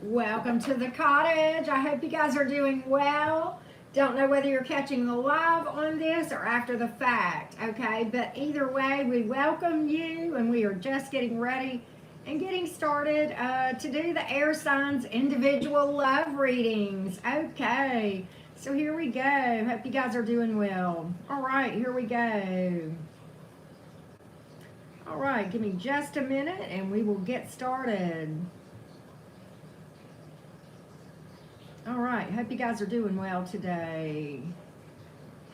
Welcome to the cottage. I hope you guys are doing well. Don't know whether you're catching the live on this or after the fact, okay? But either way, we welcome you, and we are just getting ready and getting started to do the air signs individual love readings. Okay, so here we go. Hope you guys are doing well. All right, here we go. All right, give me just a minute and we will get started. All right, hope you guys are doing well today.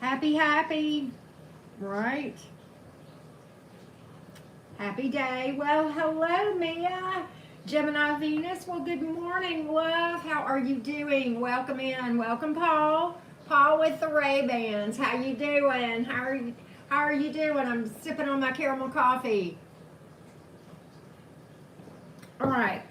Happy, right? Happy day. Well, hello, Mia. Gemini Venus. Well, good morning, love. How are you doing? Welcome in. Welcome, Paul. Paul with the Ray-Bans. How you doing? How are you doing? I'm sipping on my caramel coffee. All right.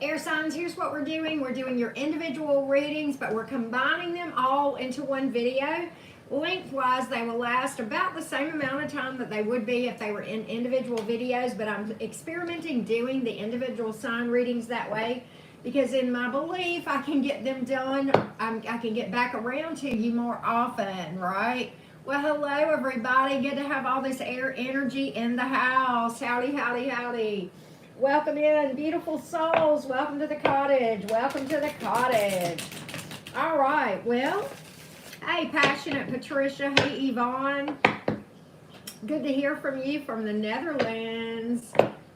Air signs, here's what we're doing. We're doing your individual readings, but we're combining them all into one video. Lengthwise, they will last about the same amount of time that they would be if they were in individual videos, but I'm experimenting doing the individual sign readings that way because in my belief, I can get them done. I can get back around to you more often, right? Well, hello, everybody. Good to have all this air energy in the house. Howdy, howdy, howdy. Welcome in, beautiful souls. Welcome to the cottage. Welcome to the cottage. All right, well, hey, Passionate Patricia. Hey, Yvonne. Good to hear from you from the Netherlands.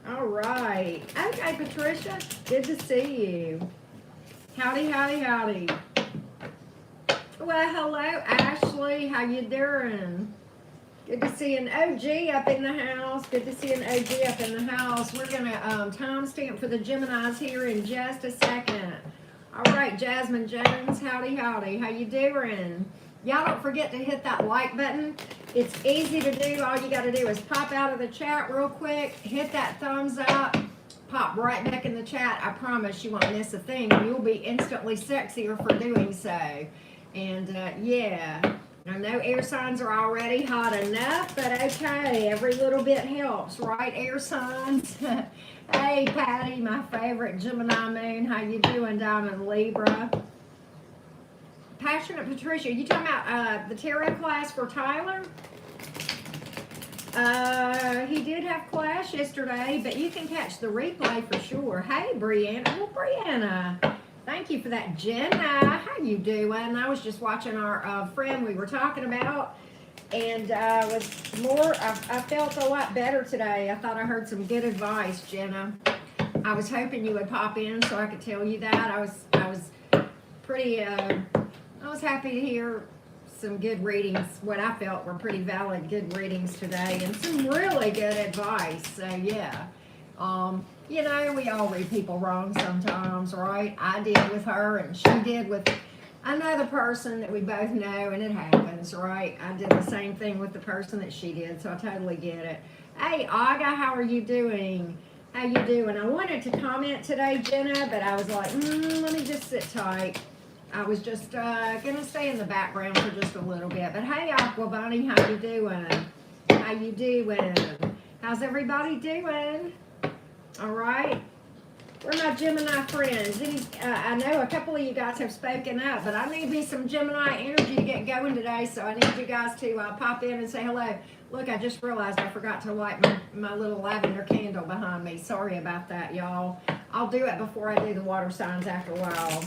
All right. Okay, Patricia, good to see you. Howdy, howdy, howdy. Well, hello, Ashley. How you doing? Good to see an OG up in the house. Good to see an OG up in the house. We're going to timestamp for the Geminis here in just a second. All right, Jasmine Jones. Howdy, howdy. How you doing? Y'all don't forget to hit that like button. It's easy to do. All you got to do is pop out of the chat real quick, hit that thumbs up, pop right back in the chat. I promise you won't miss a thing. You'll be instantly sexier for doing so. And yeah. I know air signs are already hot enough, but okay, every little bit helps, right, air signs? Hey, Patty, my favorite Gemini moon. How you doing down in Libra? Passionate Patricia, you talking about the tarot class for Tyler? He did have class yesterday, but you can catch the replay for sure. Hey, Brianna. Well, Brianna. Thank you for that, Jenna. How you doing? I was just watching our friend we were talking about, and I felt a lot better today. I thought I heard some good advice, Jenna. I was hoping you would pop in so I could tell you that. I was pretty. I was happy to hear some good readings. What I felt were pretty valid, good readings today, and some really good advice. So yeah. You know, we all read people wrong sometimes, right? I did with her, and she did with another person that we both know, and it happens, right? I did the same thing with the person that she did, so I totally get it. Hey, Aga, how are you doing? How you doing? I wanted to comment today, Jenna, but I was like, let me just sit tight. I was just going to stay in the background for just a little bit. But hey, Aqua Bunny, how you doing? How you doing? How's everybody doing? All right. Where are my Gemini friends? I know a couple of you guys have spoken up, but I need me some Gemini energy to get going today, so I need you guys to pop in and say hello. Look, I just realized I forgot to light my little lavender candle behind me. Sorry about that, y'all. I'll do it before I do the water signs after a while.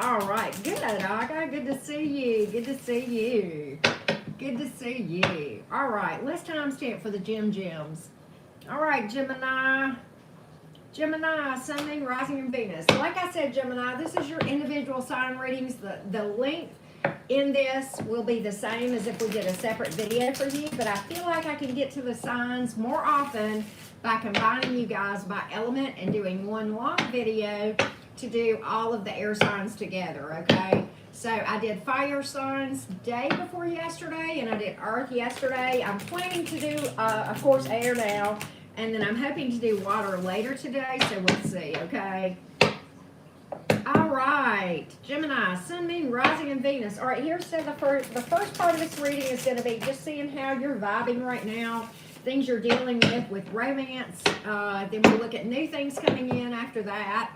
All right. Good, Aga. Good to see you. Good to see you. Good to see you. All right. Let's timestamp for the Gems. All right, Gemini. Gemini, Sun, Moon, Rising, and Venus. Like I said, Gemini, this is your individual sign readings. The length in this will be the same as if we did a separate video for you, but I feel like I can get to the signs more often by combining you guys by element and doing one long video to do all of the air signs together, okay? So I did fire signs day before yesterday, and I did earth yesterday. I'm planning to do, of course, air now. And then I'm hoping to do water later today, so we'll see, okay? All right, Gemini, Sun, Moon, Rising, and Venus. All right, here's the first part of this reading is going to be just seeing how you're vibing right now, things you're dealing with romance. Then we'll look at new things coming in after that.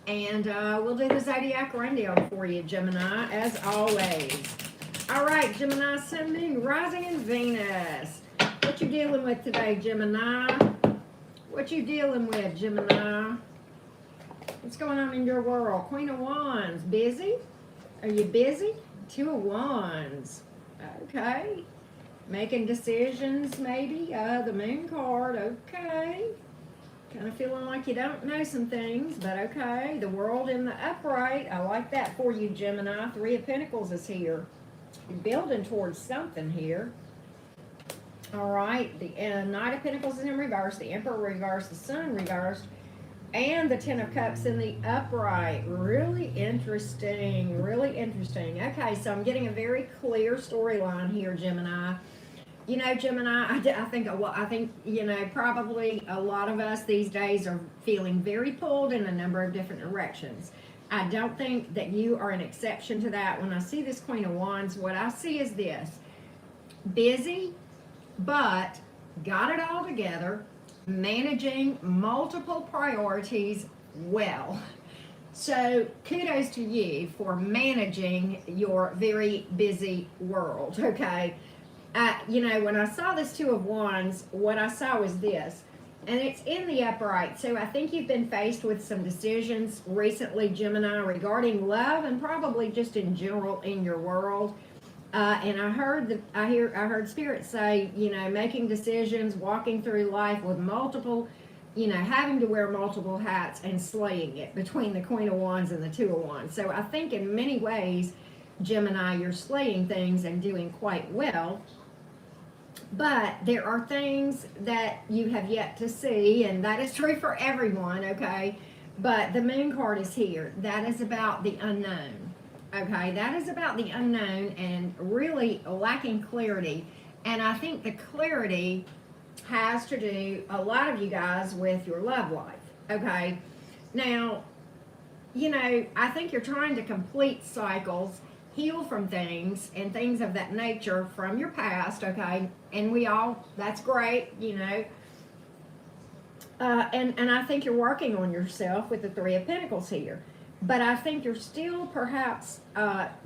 And we'll do the zodiac rundown for you, Gemini, as always. All right, Gemini, Sun, Moon, Rising, and Venus. What you dealing with today, Gemini? What you dealing with, Gemini? What's going on in your world? Queen of Wands, busy? Are you busy? Two of Wands. Okay. Making decisions, maybe. The Moon card, okay. Kind of feeling like you don't know some things, but okay. The World in the upright. I like that for you, Gemini. Three of Pentacles is here. You're building towards something here. All right. The Knight of Pentacles is in reverse. The Emperor reversed. The Sun reversed. And the Ten of Cups in the upright. Really interesting. Really interesting. Okay, so I'm getting a very clear storyline here, Gemini. You know, Gemini, I think, you know, probably a lot of us these days are feeling very pulled in a number of different directions. I don't think that you are an exception to that. When I see this Queen of Wands, what I see is this. Busy, but got it all together, managing multiple priorities well. So kudos to you for managing your very busy world, okay? You know, when I saw this Two of Wands, what I saw was this, and it's in the upright. So I think you've been faced with some decisions recently, Gemini, regarding love and probably just in general in your world. And I heard Spirit say, you know, making decisions, walking through life with multiple, you know, having to wear multiple hats and slaying it between the Queen of Wands and the Two of Wands. So I think in many ways, Gemini, you're slaying things and doing quite well. But there are things that you have yet to see, and that is true for everyone, okay? But the Moon card is here. That is about the unknown, okay? That is about the unknown and really lacking clarity. And I think the clarity has to do, a lot of you guys, with your love life, okay? Now, you know, I think you're trying to complete cycles, heal from things and things of that nature from your past, okay? And we all, that's great, you know. And I think you're working on yourself with the Three of Pentacles here. But I think you're still perhaps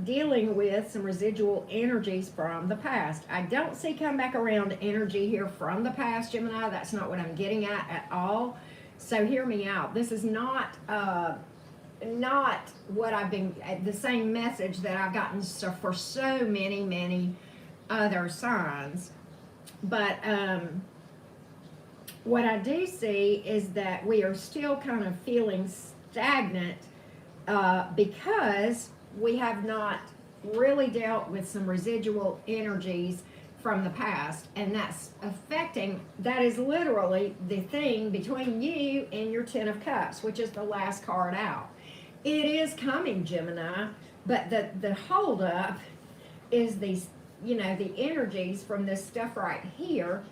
dealing with some residual energies from the past. I don't see come back around energy here from the past, Gemini. That's not what I'm getting at all. So hear me out. This is not what I've been, the same message that I've gotten for so many other signs. But what I do see is that we are still kind of feeling stagnant because we have not really dealt with some residual energies from the past, and that's affecting, that is literally the thing between you and your Ten of Cups, which is the last card out. It is coming, Gemini, but the hold up is these, you know, the energies from this stuff right here,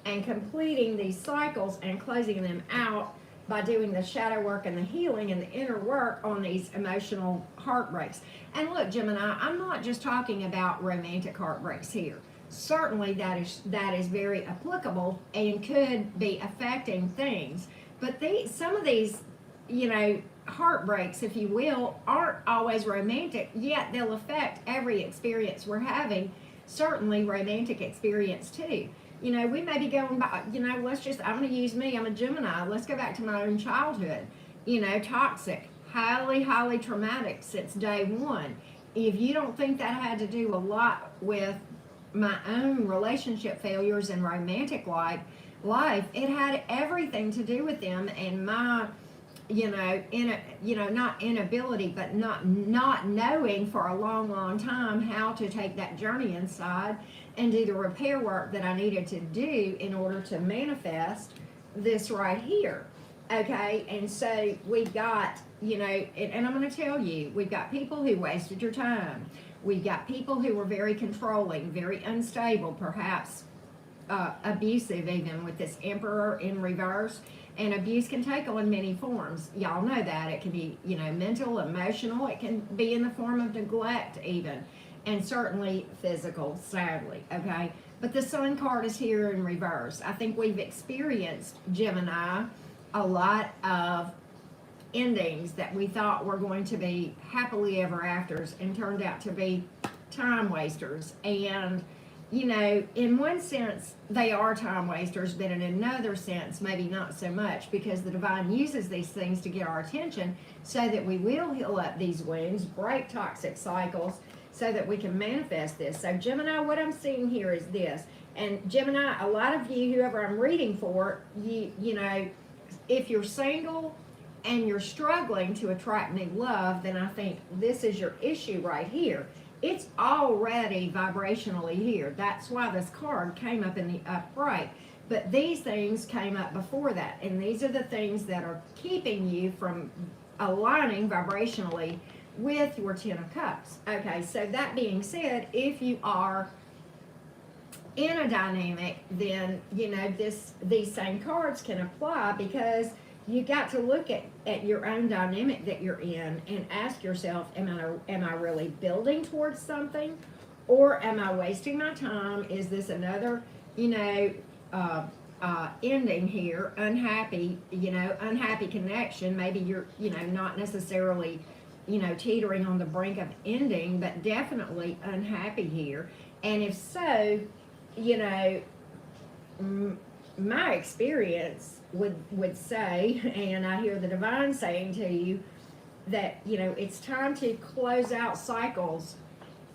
and completing these cycles and closing them out by doing the shadow work and the healing and the inner work on these emotional heartbreaks. And look, Gemini, I'm not just talking about romantic heartbreaks here. Certainly that is very applicable and could be affecting things. But some of these, you know, heartbreaks, if you will, aren't always romantic, yet they'll affect every experience we're having, certainly romantic experience too. You know, we may be going by, you know, I'm going to use me, I'm a Gemini. Let's go back to my own childhood. You know, toxic, highly traumatic since day one. If you don't think that had to do a lot with my own relationship failures and romantic life, it had everything to do with them and my, not inability, but not knowing for a long time how to take that journey inside and do the repair work that I needed to do in order to manifest this right here. Okay, and so we've got, and I'm going to tell you, we've got people who wasted your time. We've got people who were very controlling, very unstable, perhaps abusive even, with this Emperor in reverse. And abuse can take on many forms. Y'all know that. It can be, mental, emotional. It can be in the form of neglect even. And certainly physical, sadly, okay? But the Sun card is here in reverse. I think we've experienced, Gemini, a lot of endings that we thought were going to be happily ever afters and turned out to be time wasters. And you know, in one sense, they are time wasters, but in another sense, maybe not so much, because the divine uses these things to get our attention so that we will heal up these wounds, break toxic cycles, so that we can manifest this. So, Gemini, what I'm seeing here is this. And Gemini, a lot of you, whoever I'm reading for, you know, if you're single and you're struggling to attract new love, then I think this is your issue right here. It's already vibrationally here. That's why this card came up in the upright. But these things came up before that. And these are the things that are keeping you from aligning vibrationally with your Ten of Cups. Okay, so that being said, if you are in a dynamic, then, you know, these same cards can apply, because you got to look at your own dynamic that you're in and ask yourself, am I really building towards something, or am I wasting my time? Is this another, you know, ending here, unhappy connection? Maybe you're, you know, not necessarily, you know, teetering on the brink of ending, but definitely unhappy here. And if so, you know, my experience would say, and I hear the divine saying to you, that, you know, it's time to close out cycles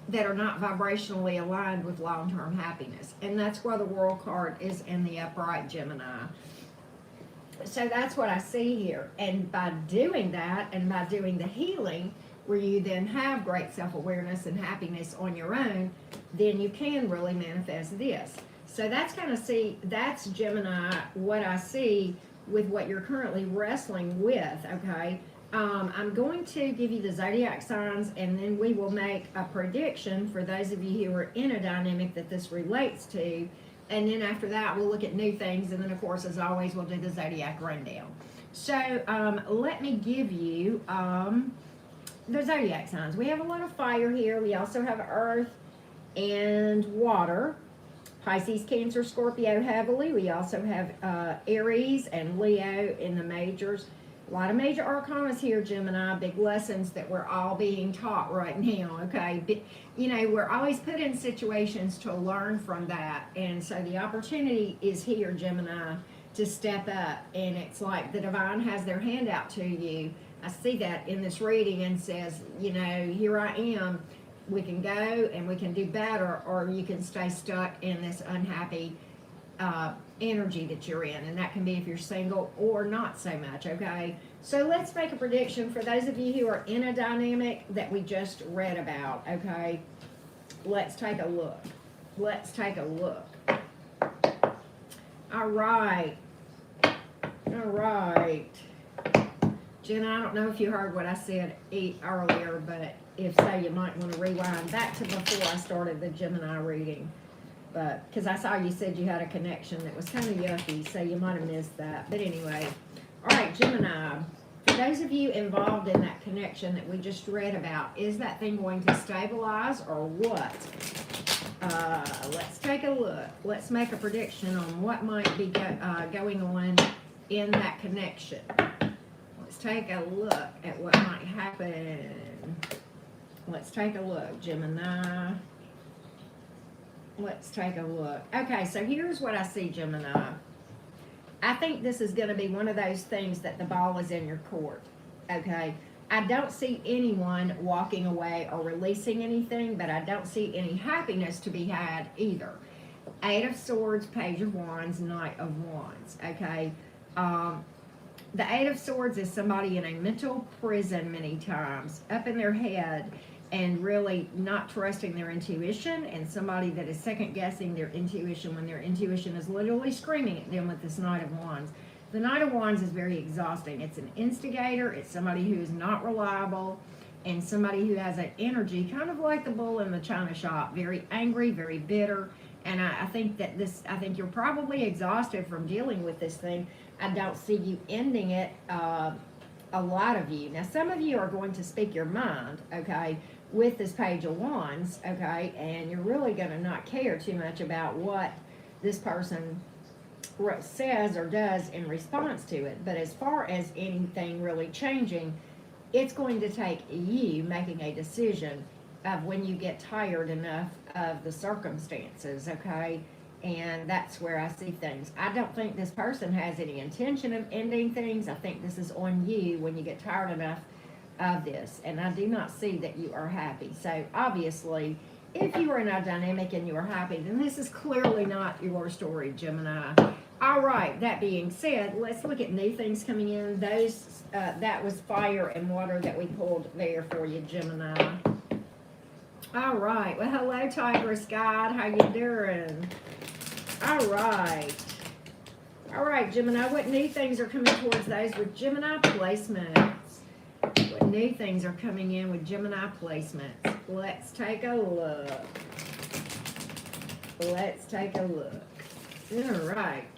that are not vibrationally aligned with long-term happiness. And that's why the World card is in the upright, Gemini. So that's what I see here. And by doing that, and by doing the healing, where you then have great self-awareness and happiness on your own, then you can really manifest this. So that's that's Gemini, what I see with what you're currently wrestling with, okay? I'm going to give you the zodiac signs, and then we will make a prediction for those of you who are in a dynamic that this relates to. And then after that, we'll look at new things. And then, of course, as always, we'll do the zodiac rundown. So let me give you the zodiac signs. We have a lot of fire here. We also have earth and water. Pisces, Cancer, Scorpio heavily. We also have Aries and Leo in the majors. A lot of major arcanas here, Gemini. Big lessons that we're all being taught right now, okay? But, you know, we're always put in situations to learn from that. And so the opportunity is here, Gemini, to step up. And it's like the divine has their hand out to you. I see that in this reading, and says, you know, here I am. We can go and we can do better, or you can stay stuck in this unhappy energy that you're in. And that can be if you're single or not so much, okay? So let's make a prediction for those of you who are in a dynamic that we just read about, okay? Let's take a look. Let's take a look. All right. All right. Jenna, I don't know if you heard what I said earlier, but if so, you might want to rewind back to before I started the Gemini reading. But because I saw you said you had a connection that was kind of yucky, so you might have missed that. But anyway, all right, Gemini, for those of you involved in that connection that we just read about, is that thing going to stabilize or what? Let's take a look. Let's make a prediction on what might be going on in that connection. Let's take a look at what might happen. Let's take a look, Gemini. Let's take a look. Okay, so here's what I see, Gemini. I think this is going to be one of those things that the ball is in your court, okay? I don't see anyone walking away or releasing anything, but I don't see any happiness to be had either. Eight of Swords, Page of Wands, Knight of Wands, okay? The Eight of Swords is somebody in a mental prison many times, up in their head, and really not trusting their intuition, and somebody that is second-guessing their intuition when their intuition is literally screaming at them with this Knight of Wands. The Knight of Wands is very exhausting. It's an instigator. It's somebody who is not reliable, and somebody who has an energy kind of like the bull in the china shop, very angry, very bitter. And I think you're probably exhausted from dealing with this thing. I don't see you ending it, a lot of you. Now, some of you are going to speak your mind, okay, with this Page of Wands, okay, and you're really going to not care too much about what this person says or does in response to it. But as far as anything really changing, it's going to take you making a decision of when you get tired enough of the circumstances, okay? And that's where I see things. I don't think this person has any intention of ending things. I think this is on you when you get tired enough of this. And I do not see that you are happy. So obviously, if you are in a dynamic and you are happy, then this is clearly not your story, Gemini. All right, that being said, let's look at new things coming in. Those that was fire and water that we pulled there for you, Gemini. All right, well, hello, Tigress God. How you doing? All right, Gemini, what new things are coming towards those with Gemini placements? What new things are coming in with Gemini placements? Let's take a look. All right,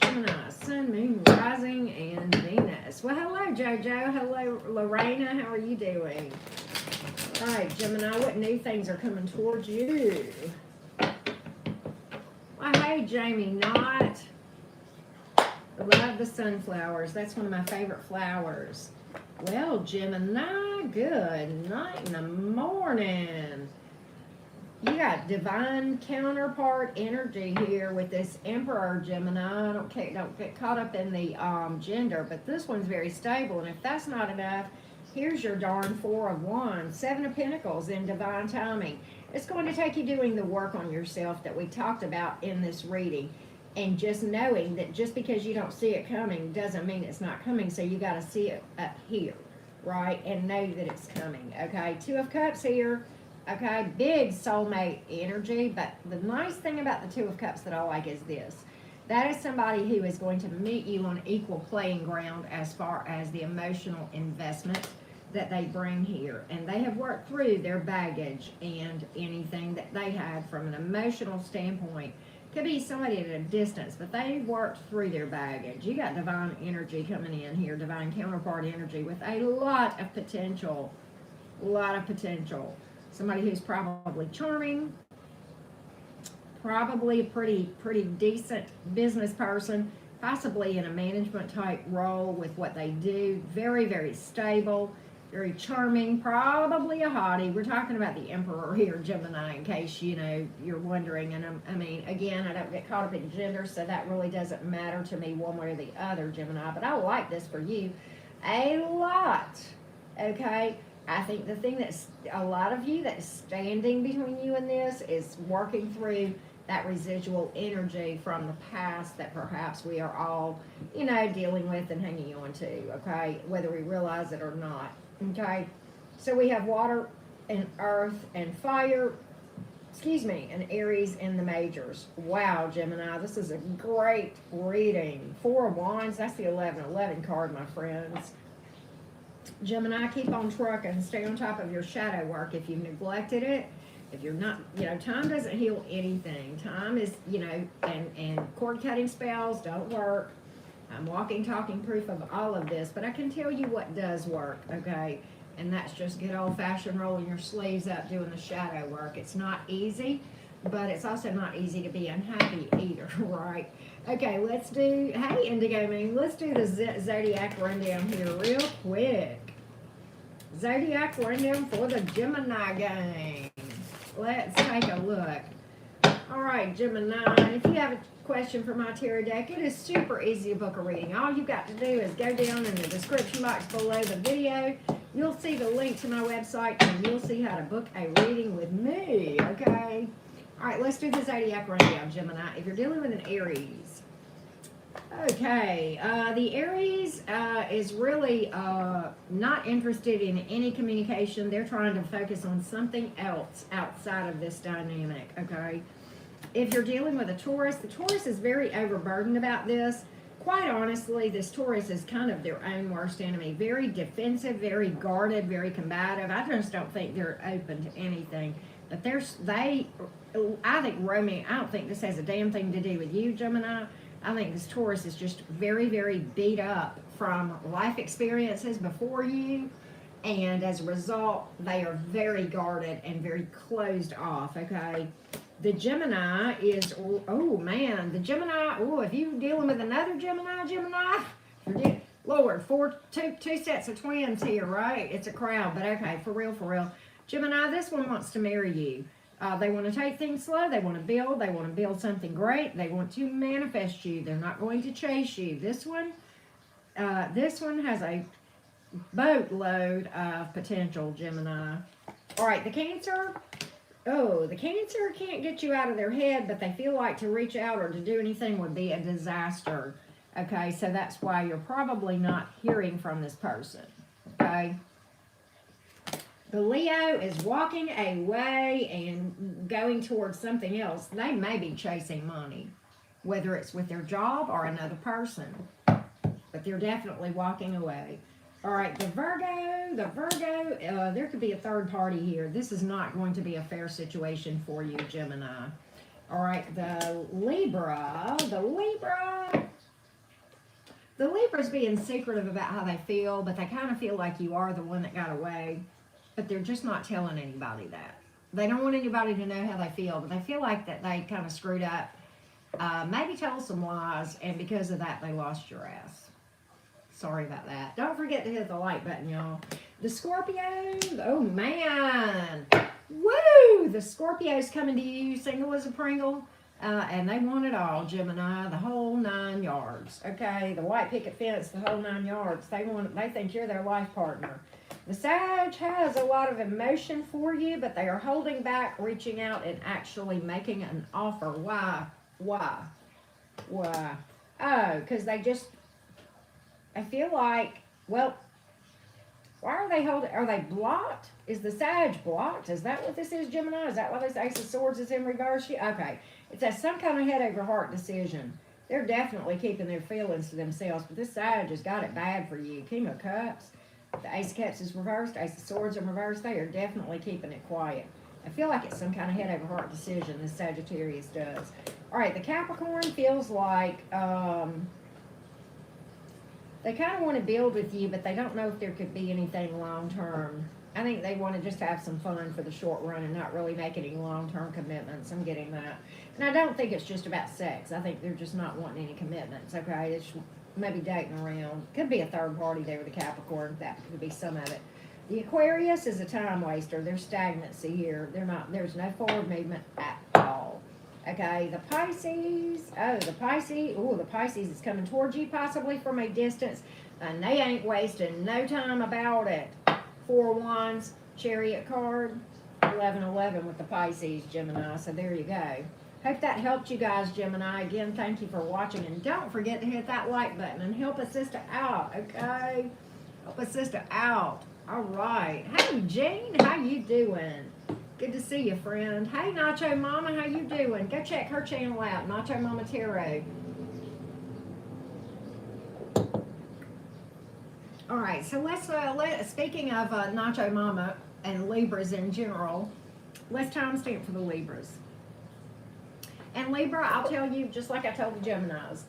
Gemini, Sun, Moon, Rising, and Venus. Well, hello, JoJo. Hello, Lorena. How are you doing? All right, Gemini, what new things are coming towards you? Well, hey, Jamie Knott. I love the sunflowers. That's one of my favorite flowers. Well, Gemini, good night in the morning. You got divine counterpart energy here with this Emperor, Gemini. Don't get caught up in the gender, but this one's very stable. And if that's not enough, here's your darn Four of Wands, Seven of Pentacles in divine timing. It's going to take you doing the work on yourself that we talked about in this reading. And just knowing that just because you don't see it coming doesn't mean it's not coming. So you got to see it up here, right? And know that it's coming, okay? Two of Cups here, okay? Big soulmate energy. But the nice thing about the Two of Cups that I like is this. That is somebody who is going to meet you on equal playing ground as far as the emotional investment that they bring here. And they have worked through their baggage and anything that they had from an emotional standpoint. Could be somebody at a distance, but they worked through their baggage. You got divine energy coming in here, divine counterpart energy with a lot of potential. Somebody who's probably charming, probably a pretty decent business person, possibly in a management type role with what they do. Very, very stable. Very charming, probably a hottie. We're talking about the Emperor here, Gemini, in case, you're wondering. And I mean, again, I don't get caught up in gender, so that really doesn't matter to me one way or the other, Gemini. But I like this for you a lot, okay? I think the thing that's a lot of you that's standing between you and this is working through that residual energy from the past that perhaps we are all, dealing with and hanging on to, okay? Whether we realize it or not. Okay, so we have water and earth and fire, and Aries in the majors. Wow, Gemini, this is a great reading. Four of Wands, that's the 1111 card, my friends. Gemini, keep on trucking. Stay on top of your shadow work. If you've neglected it, if you're not, time doesn't heal anything. Time is, and cord cutting spells don't work. I'm walking, talking proof of all of this, but I can tell you what does work, okay? And that's just good old-fashioned rolling your sleeves up, doing the shadow work. It's not easy, but it's also not easy to be unhappy either, right? Okay, let's do, hey, Indigo Moon, let's do the Zodiac rundown here real quick. Zodiac rundown for the Gemini gang. Let's take a look. All right, Gemini, if you have a question for my tarot deck, it is super easy to book a reading. All you've got to do is go down in the description box below the video. You'll see the link to my website, and you'll see how to book a reading with me, okay? All right, let's do the Zodiac rundown, Gemini. If you're dealing with an Aries, okay, the Aries is really not interested in any communication. They're trying to focus on something else outside of this dynamic, okay? If you're dealing with a Taurus, the Taurus is very overburdened about this. Quite honestly, this Taurus is kind of their own worst enemy. Very defensive, very guarded, very combative. I just don't think they're open to anything. But I think romance, I don't think this has a damn thing to do with you, Gemini. I think this Taurus is just very, very beat up from life experiences before you. And as a result, they are very guarded and very closed off, okay? The Gemini is, oh man, the Gemini, oh, if you're dealing with another Gemini, forget, Lord, two sets of twins here, right? It's a crowd, but okay, for real. Gemini, this one wants to marry you. They want to take things slow. They want to build something great. They want to manifest you. They're not going to chase you. This one has a boatload of potential, Gemini. All right, the Cancer. Oh, the Cancer can't get you out of their head, but they feel like to reach out or to do anything would be a disaster. Okay, so that's why you're probably not hearing from this person. Okay. The Leo is walking away and going towards something else. They may be chasing money, whether it's with their job or another person, but they're definitely walking away. All right, the Virgo, there could be a third party here. This is not going to be a fair situation for you, Gemini. All right, the Libra's being secretive about how they feel, but they kind of feel like you are the one that got away. But they're just not telling anybody that. They don't want anybody to know how they feel, but they feel like that they kind of screwed up. Maybe told some lies, and because of that, they lost your ass. Sorry about that. Don't forget to hit the like button, y'all. The Scorpio, oh man. Woo! The Scorpio's coming to you, single as a Pringle. And they want it all, Gemini, the whole 9 yards. Okay, the white picket fence, the whole 9 yards. They think you're their life partner. The Sag has a lot of emotion for you, but they are holding back, reaching out, and actually making an offer. Why? Oh, because I feel like, well, why are they holding? Are they blocked? Is the Sag blocked? Is that what this is, Gemini? Is that why this Ace of Swords is in reverse? Okay. It's some kind of head over heart decision. They're definitely keeping their feelings to themselves, but this Sag has got it bad for you. King of Cups. The Ace of Cups is reversed. Ace of Swords are reversed. They are definitely keeping it quiet. I feel like it's some kind of head over heart decision this Sagittarius does. All right, the Capricorn feels like they kind of want to build with you, but they don't know if there could be anything long term. I think they want to just have some fun for the short run and not really make any long-term commitments. I'm getting that. And I don't think it's just about sex. I think they're just not wanting any commitments, okay? It's maybe dating around. Could be a third party there with the Capricorn. That could be some of it. The Aquarius is a time waster. There's stagnancy here. There's no forward movement at all. Okay, the Pisces. The Pisces is coming towards you possibly from a distance. And they ain't wasting no time about it. 4 Wands, Chariot card, 1111 with the Pisces, Gemini. So there you go. Hope that helped you guys, Gemini. Again, thank you for watching. And don't forget to hit that like button and help a sister out, okay? Help a sister out. All right. Hey, Jean, how you doing? Good to see you, friend. Hey, Nacho Mama, how you doing? Go check her channel out, Nacho Mama Tarot. All right, so let's speaking of Nacho Mama and Libras in general, let's timestamp for the Libras. And Libra, I'll tell you, just like I told the Geminis,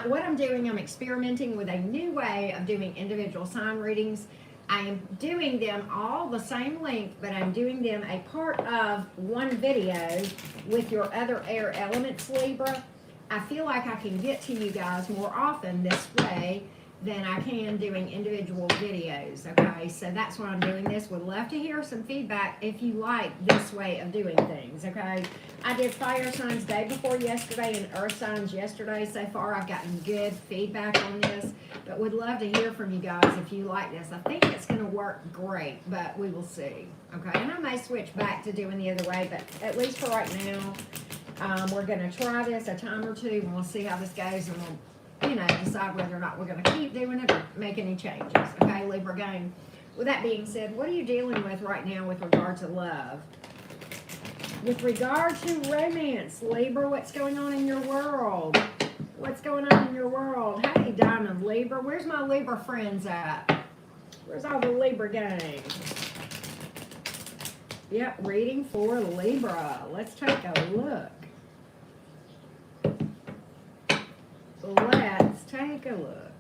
what I'm doing, I'm experimenting with a new way of doing individual sign readings. I am doing them all the same length, but I'm doing them a part of one video with your other air elements, Libra. I feel like I can get to you guys more often this way than I can doing individual videos, okay? So that's why I'm doing this. Would love to hear some feedback if you like this way of doing things, okay? I did fire signs day before yesterday and earth signs yesterday. So far, I've gotten good feedback on this, but would love to hear from you guys if you like this. I think it's gonna work great, but we will see, okay? And I may switch back to doing the other way, but at least for right now, we're gonna try this a time or two, and we'll see how this goes, and we'll decide whether or not we're going to keep doing it or make any changes. Okay, Libra gang. With that being said, what are you dealing with right now with regard to love? With regard to romance, Libra, what's going on in your world? What's going on in your world? Hey, Diamond Libra. Where's my Libra friends at? Where's all the Libra gang? Yep, reading for Libra. Let's take a look. Let's take a look.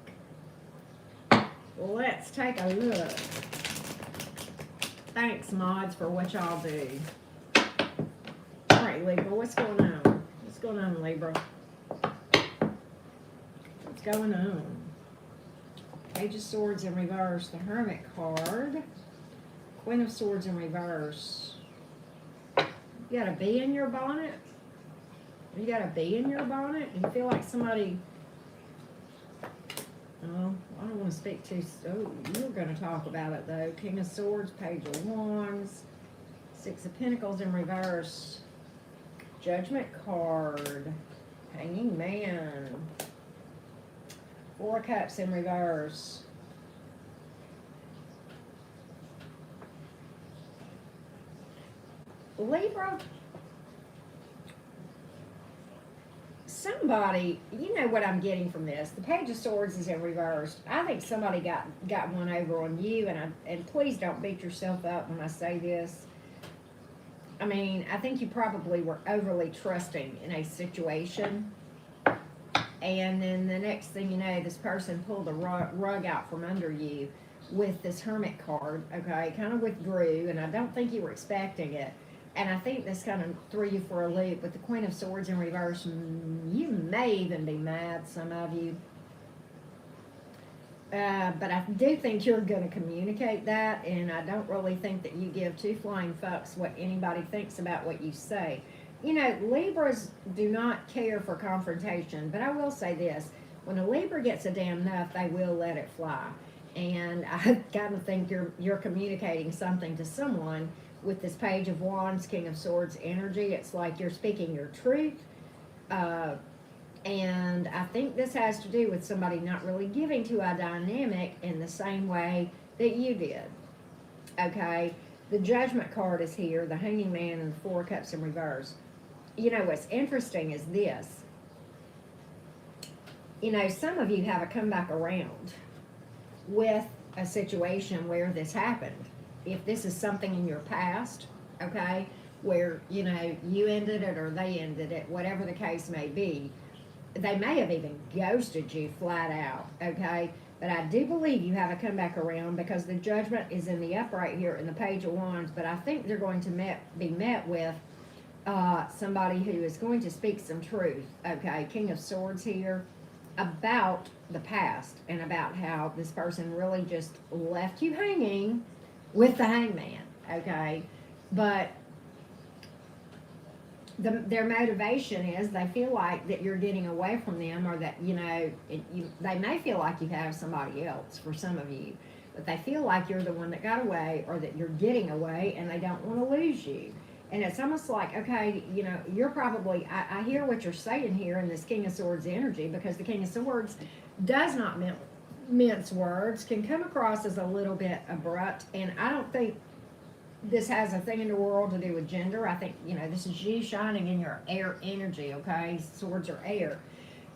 Let's take a look. Thanks, mods, for what y'all do. All right, right, Libra, what's going on? What's going on, Libra? What's going on? Page of Swords in reverse, the Hermit card. Queen of Swords in reverse. You got a bee in your bonnet? You got a bee in your bonnet? You feel like somebody... Oh, I don't want to speak too... Oh, you're going to talk about it, though. King of Swords, Page of Wands. Six of Pentacles in reverse. Judgment card. Hanging Man. Four of Cups in reverse. Libra, somebody, you know what I'm getting from this. The Page of Swords is in reverse. I think somebody got one over on you, and please don't beat yourself up when I say this. I mean, I think you probably were overly trusting in a situation, and then the next thing you know, this person pulled the rug out from under you with this Hermit card, okay? Kind of withdrew, and I don't think you were expecting it. And I think this kind of threw you for a loop. With the Queen of Swords in reverse, you may even be mad, some of you. But I do think you're going to communicate that, and I don't really think that you give two flying fucks what anybody thinks about what you say. You know, Libras do not care for confrontation, but I will say this. When a Libra gets a damn enough, they will let it fly. And I kind of think you're communicating something to someone. With this Page of Wands, King of Swords energy, it's like you're speaking your truth. And I think this has to do with somebody not really giving to a dynamic in the same way that you did. Okay? The Judgment card is here, the Hanging Man and the Four of Cups in reverse. You know, what's interesting is this. You know, some of you have a comeback around with a situation where this happened. If this is something in your past, okay, where, you know, you ended it or they ended it, whatever the case may be, they may have even ghosted you flat out, okay? But I do believe you have a comeback around because the Judgment is in the upright here in the Page of Wands, but I think they're going to be met with somebody who is going to speak some truth, okay? King of Swords here, about the past and about how this person really just left you hanging with the Hangman, okay? But their motivation is they feel like that you're getting away from them, or that, you know, they may feel like you have somebody else for some of you, but they feel like you're the one that got away, or that you're getting away, and they don't want to lose you. And it's almost like, okay, you know, you're probably, I hear what you're saying here in this King of Swords energy, because the King of Swords does not mince words, can come across as a little bit abrupt, and I don't think this has a thing in the world to do with gender. I think, you know, this is you shining in your air energy, okay? Swords are air.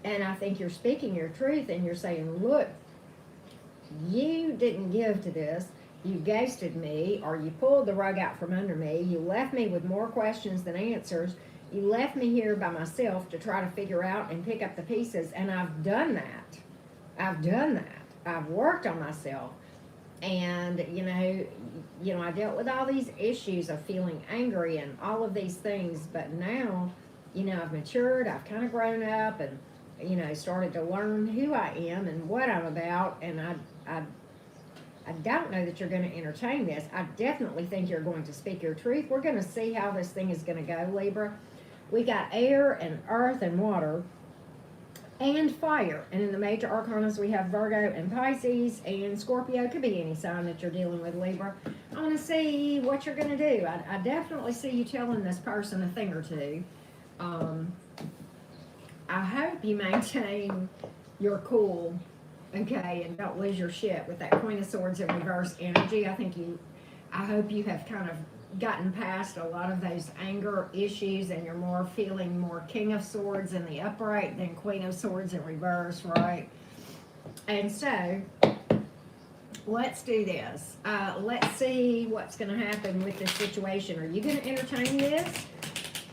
And I think you're speaking your truth, and you're saying, look, you didn't give to this. You ghosted me, or you pulled the rug out from under me. You left me with more questions than answers. You left me here by myself to try to figure out and pick up the pieces, and I've done that. I've done that. I've worked on myself, and you know, I dealt with all these issues of feeling angry and all of these things, but now, you know, I've matured, I've kind of grown up, and, you know, started to learn who I am and what I'm about, and I don't know that you're going to entertain this. I definitely think you're going to speak your truth. We're going to see how this thing is going to go, Libra. We got air and earth and water and fire. And in the major arcanas, we have Virgo and Pisces, and Scorpio. Could be any sign that you're dealing with, Libra. I want to see what you're going to do. I definitely see you telling this person a thing or two. I hope you maintain your cool, okay, and don't lose your shit with that Queen of Swords in reverse energy. I hope you have kind of gotten past a lot of those anger issues, and you're feeling more King of Swords in the upright than Queen of Swords in reverse, right? And so let's do this. Let's see what's going to happen with this situation. Are you going to entertain this,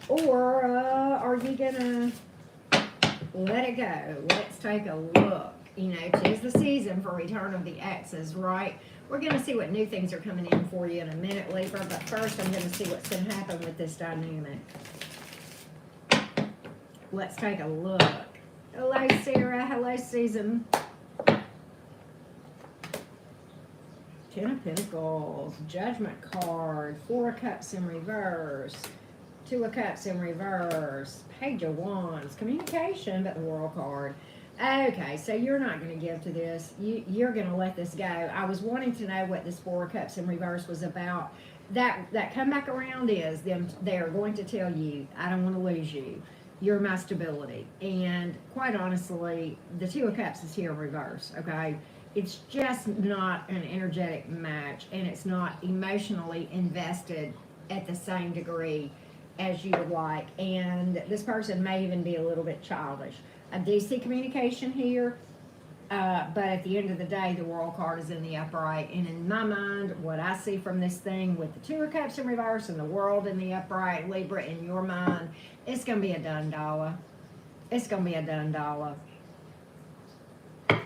or are you going to let it go? Let's take a look. You know, 'tis the season for return of the exes, right? We're going to see what new things are coming in for you in a minute, Libra, but first I'm going to see what's going to happen with this dynamic. Let's take a look. Hello, Sarah. Hello, Susan. Ten of Pentacles, Judgment card, Four of Cups in reverse, Two of Cups in reverse, Page of Wands, communication, but the World card. Okay, so you're not going to give to this. You're going to let this go. I was wanting to know what this Four of Cups in reverse was about. That come back around is them. They are going to tell you, I don't want to lose you. You're my stability. And quite honestly, the Two of Cups is here in reverse, okay? It's just not an energetic match, and it's not emotionally invested at the same degree as you would like. And this person may even be a little bit childish. I do see communication here, but at the end of the day, the World card is in the upright. And in my mind, what I see from this thing with the Two of Cups in reverse and the World in the upright, Libra, in your mind, it's going to be a done dollar. It's going to be a done dollar.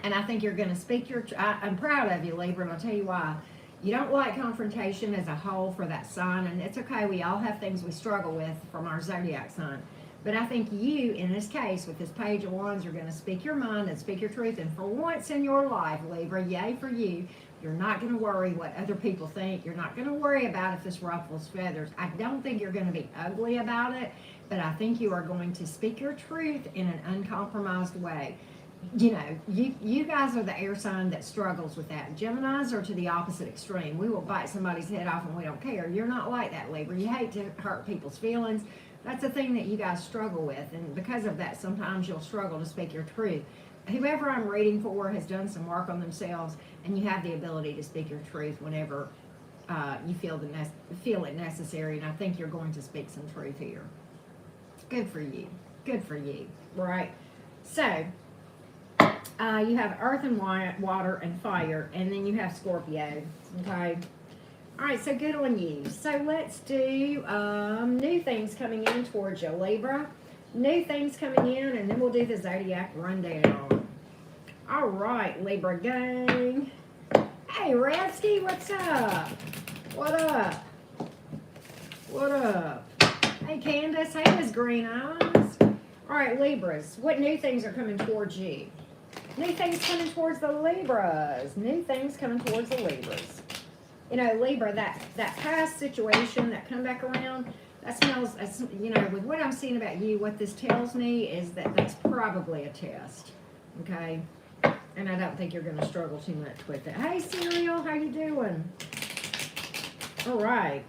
And I think you're going to speak your... I'm proud of you, Libra, and I'll tell you why. You don't like confrontation as a whole for that sign, and it's okay. We all have things we struggle with from our zodiac sign. But I think you, in this case, with this Page of Wands, are going to speak your mind and speak your truth. And for once in your life, Libra, yay for you, you're not going to worry what other people think. You're not going to worry about if this ruffles feathers. I don't think you're going to be ugly about it, but I think you are going to speak your truth in an uncompromised way. You know, you guys are the air sign that struggles with that. Geminis are to the opposite extreme. We will bite somebody's head off and we don't care. You're not like that, Libra. You hate to hurt people's feelings. That's a thing that you guys struggle with, and because of that, sometimes you'll struggle to speak your truth. Whoever I'm reading for has done some work on themselves, and you have the ability to speak your truth whenever you feel it necessary, and I think you're going to speak some truth here. Good for you. Good for you. Right? So, you have earth and water and fire, and then you have Scorpio. Okay? All right, so good on you. So let's do new things coming in towards you, Libra. New things coming in, and then we'll do the zodiac rundown. All right, Libra gang. Hey, Radsky, what's up? What up? What up? Hey, Candace. Hey, Miss Green Eyes. All right, Libras. What new things are coming towards you? New things coming towards the Libras. New things coming towards the Libras. You know, Libra, that past situation that come back around, that smells, you know, with what I'm seeing about you, what this tells me is that that's probably a test, okay? And I don't think you're going to struggle too much with it. Hey, Serial, how you doing? All right.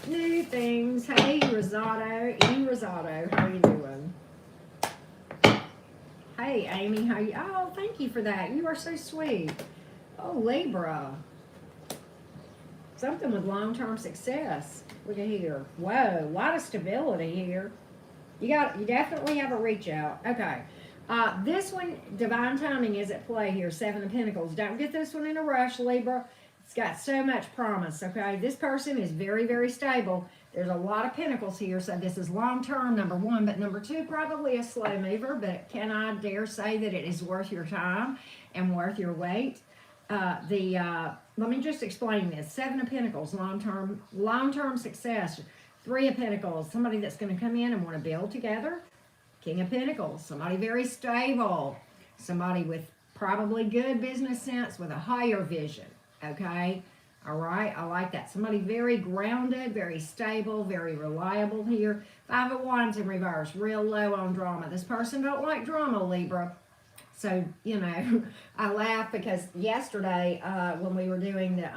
New things. Hey, Rosado, Ian Rosado, how you doing? Hey, Amy, how you? Oh, thank you for that. You are so sweet. Oh, Libra. Something with long-term success. Look at here. Whoa, a lot of stability here. You definitely have a reach out. Okay. This one, divine timing is at play here. Seven of Pentacles. Don't get this one in a rush, Libra. It's got so much promise, okay? This person is very, very stable. There's a lot of pentacles here, so this is long-term, number one. But number two, probably a slow mover, but can I dare say that it is worth your time and worth your wait? Let me just explain this. Seven of Pentacles, long-term success. Three of Pentacles, somebody that's going to come in and want to build together. King of Pentacles, somebody very stable. Somebody with probably good business sense with a higher vision, okay? All right, I like that. Somebody very grounded, very stable, very reliable here. Five of Wands in reverse, real low on drama. This person don't like drama, Libra. So, you know, I laugh because yesterday when we were doing the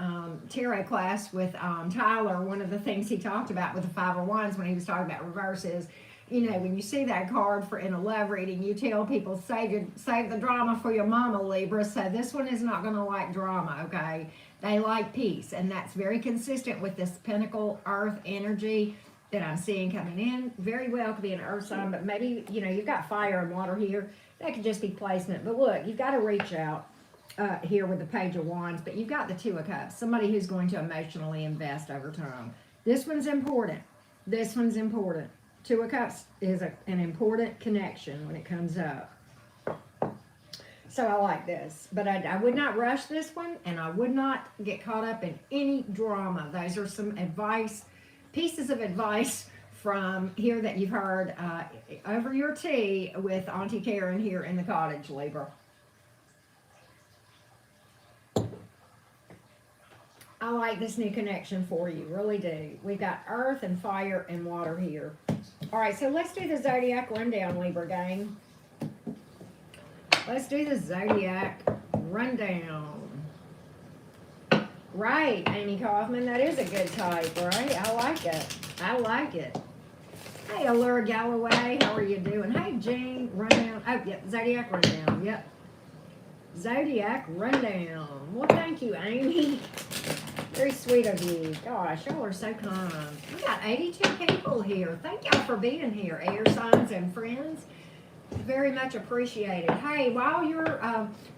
tarot class with Tyler, one of the things he talked about with the Five of Wands when he was talking about reverses, you know, when you see that card in a love reading, you tell people, save the drama for your mama, Libra. So this one is not going to like drama, okay? They like peace, and that's very consistent with this Pentacle Earth energy that I'm seeing coming in. Very well could be an earth sign, but maybe, you know, you've got fire and water here. That could just be placement. But look, you've got to reach out here with the Page of Wands, but you've got the Two of Cups, somebody who's going to emotionally invest over time. This one's important. This one's important. Two of Cups is an important connection when it comes up. So I like this, but I would not rush this one, and I would not get caught up in any drama. Those are some advice, pieces of advice from here that you've heard over your tea with Auntie Karen here in the cottage, Libra. I like this new connection for you, really do. We've got earth and fire and water here. All right, so let's do the zodiac rundown, Libra gang. Let's do the zodiac rundown. Right, Amy Kaufman, that is a good type, right? I like it. I like it. Hey, Allura Galloway, how are you doing? Hey, Jean, rundown. Oh, yep, zodiac rundown, yep. Zodiac rundown. Well, thank you, Amy. Very sweet of you. Gosh, y'all are so kind. We got 82 people here. Thank y'all for being here, air signs and friends. Very much appreciated. Hey, while you're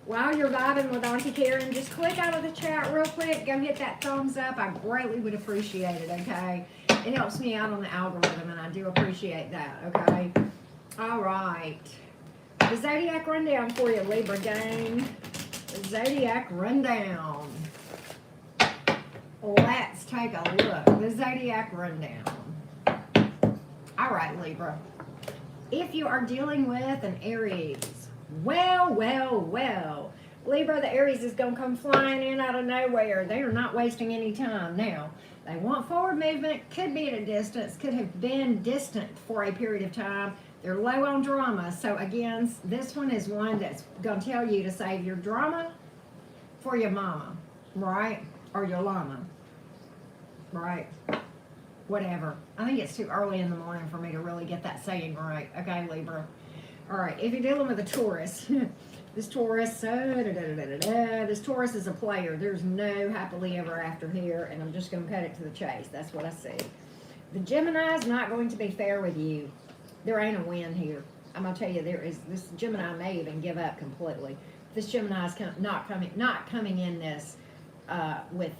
vibing with Auntie Karen, just click out of the chat real quick. Go hit that thumbs up. I greatly would appreciate it. Okay, it helps me out on the algorithm, and I do appreciate that. Okay. All right. The zodiac rundown for you, Libra gang. The zodiac rundown. Let's take a look. The zodiac rundown. All right, Libra. If you are dealing with an Aries, well, Libra, the Aries is going to come flying in out of nowhere. They are not wasting any time. Now, they want forward movement, could be at a distance, could have been distant for a period of time. They're low on drama. So, again, this one is one that's going to tell you to save your drama for your mama, right? Or your llama, right? Whatever. I think it's too early in the morning for me to really get that saying right. Okay, Libra. All right, if you're dealing with a Taurus, this Taurus, this Taurus is a player. There's no happily ever after here, and I'm just going to cut it to the chase. That's what I see. The Gemini is not going to be fair with you. There ain't a win here. I'm going to tell you, this Gemini may even give up completely. This Gemini is not coming in this with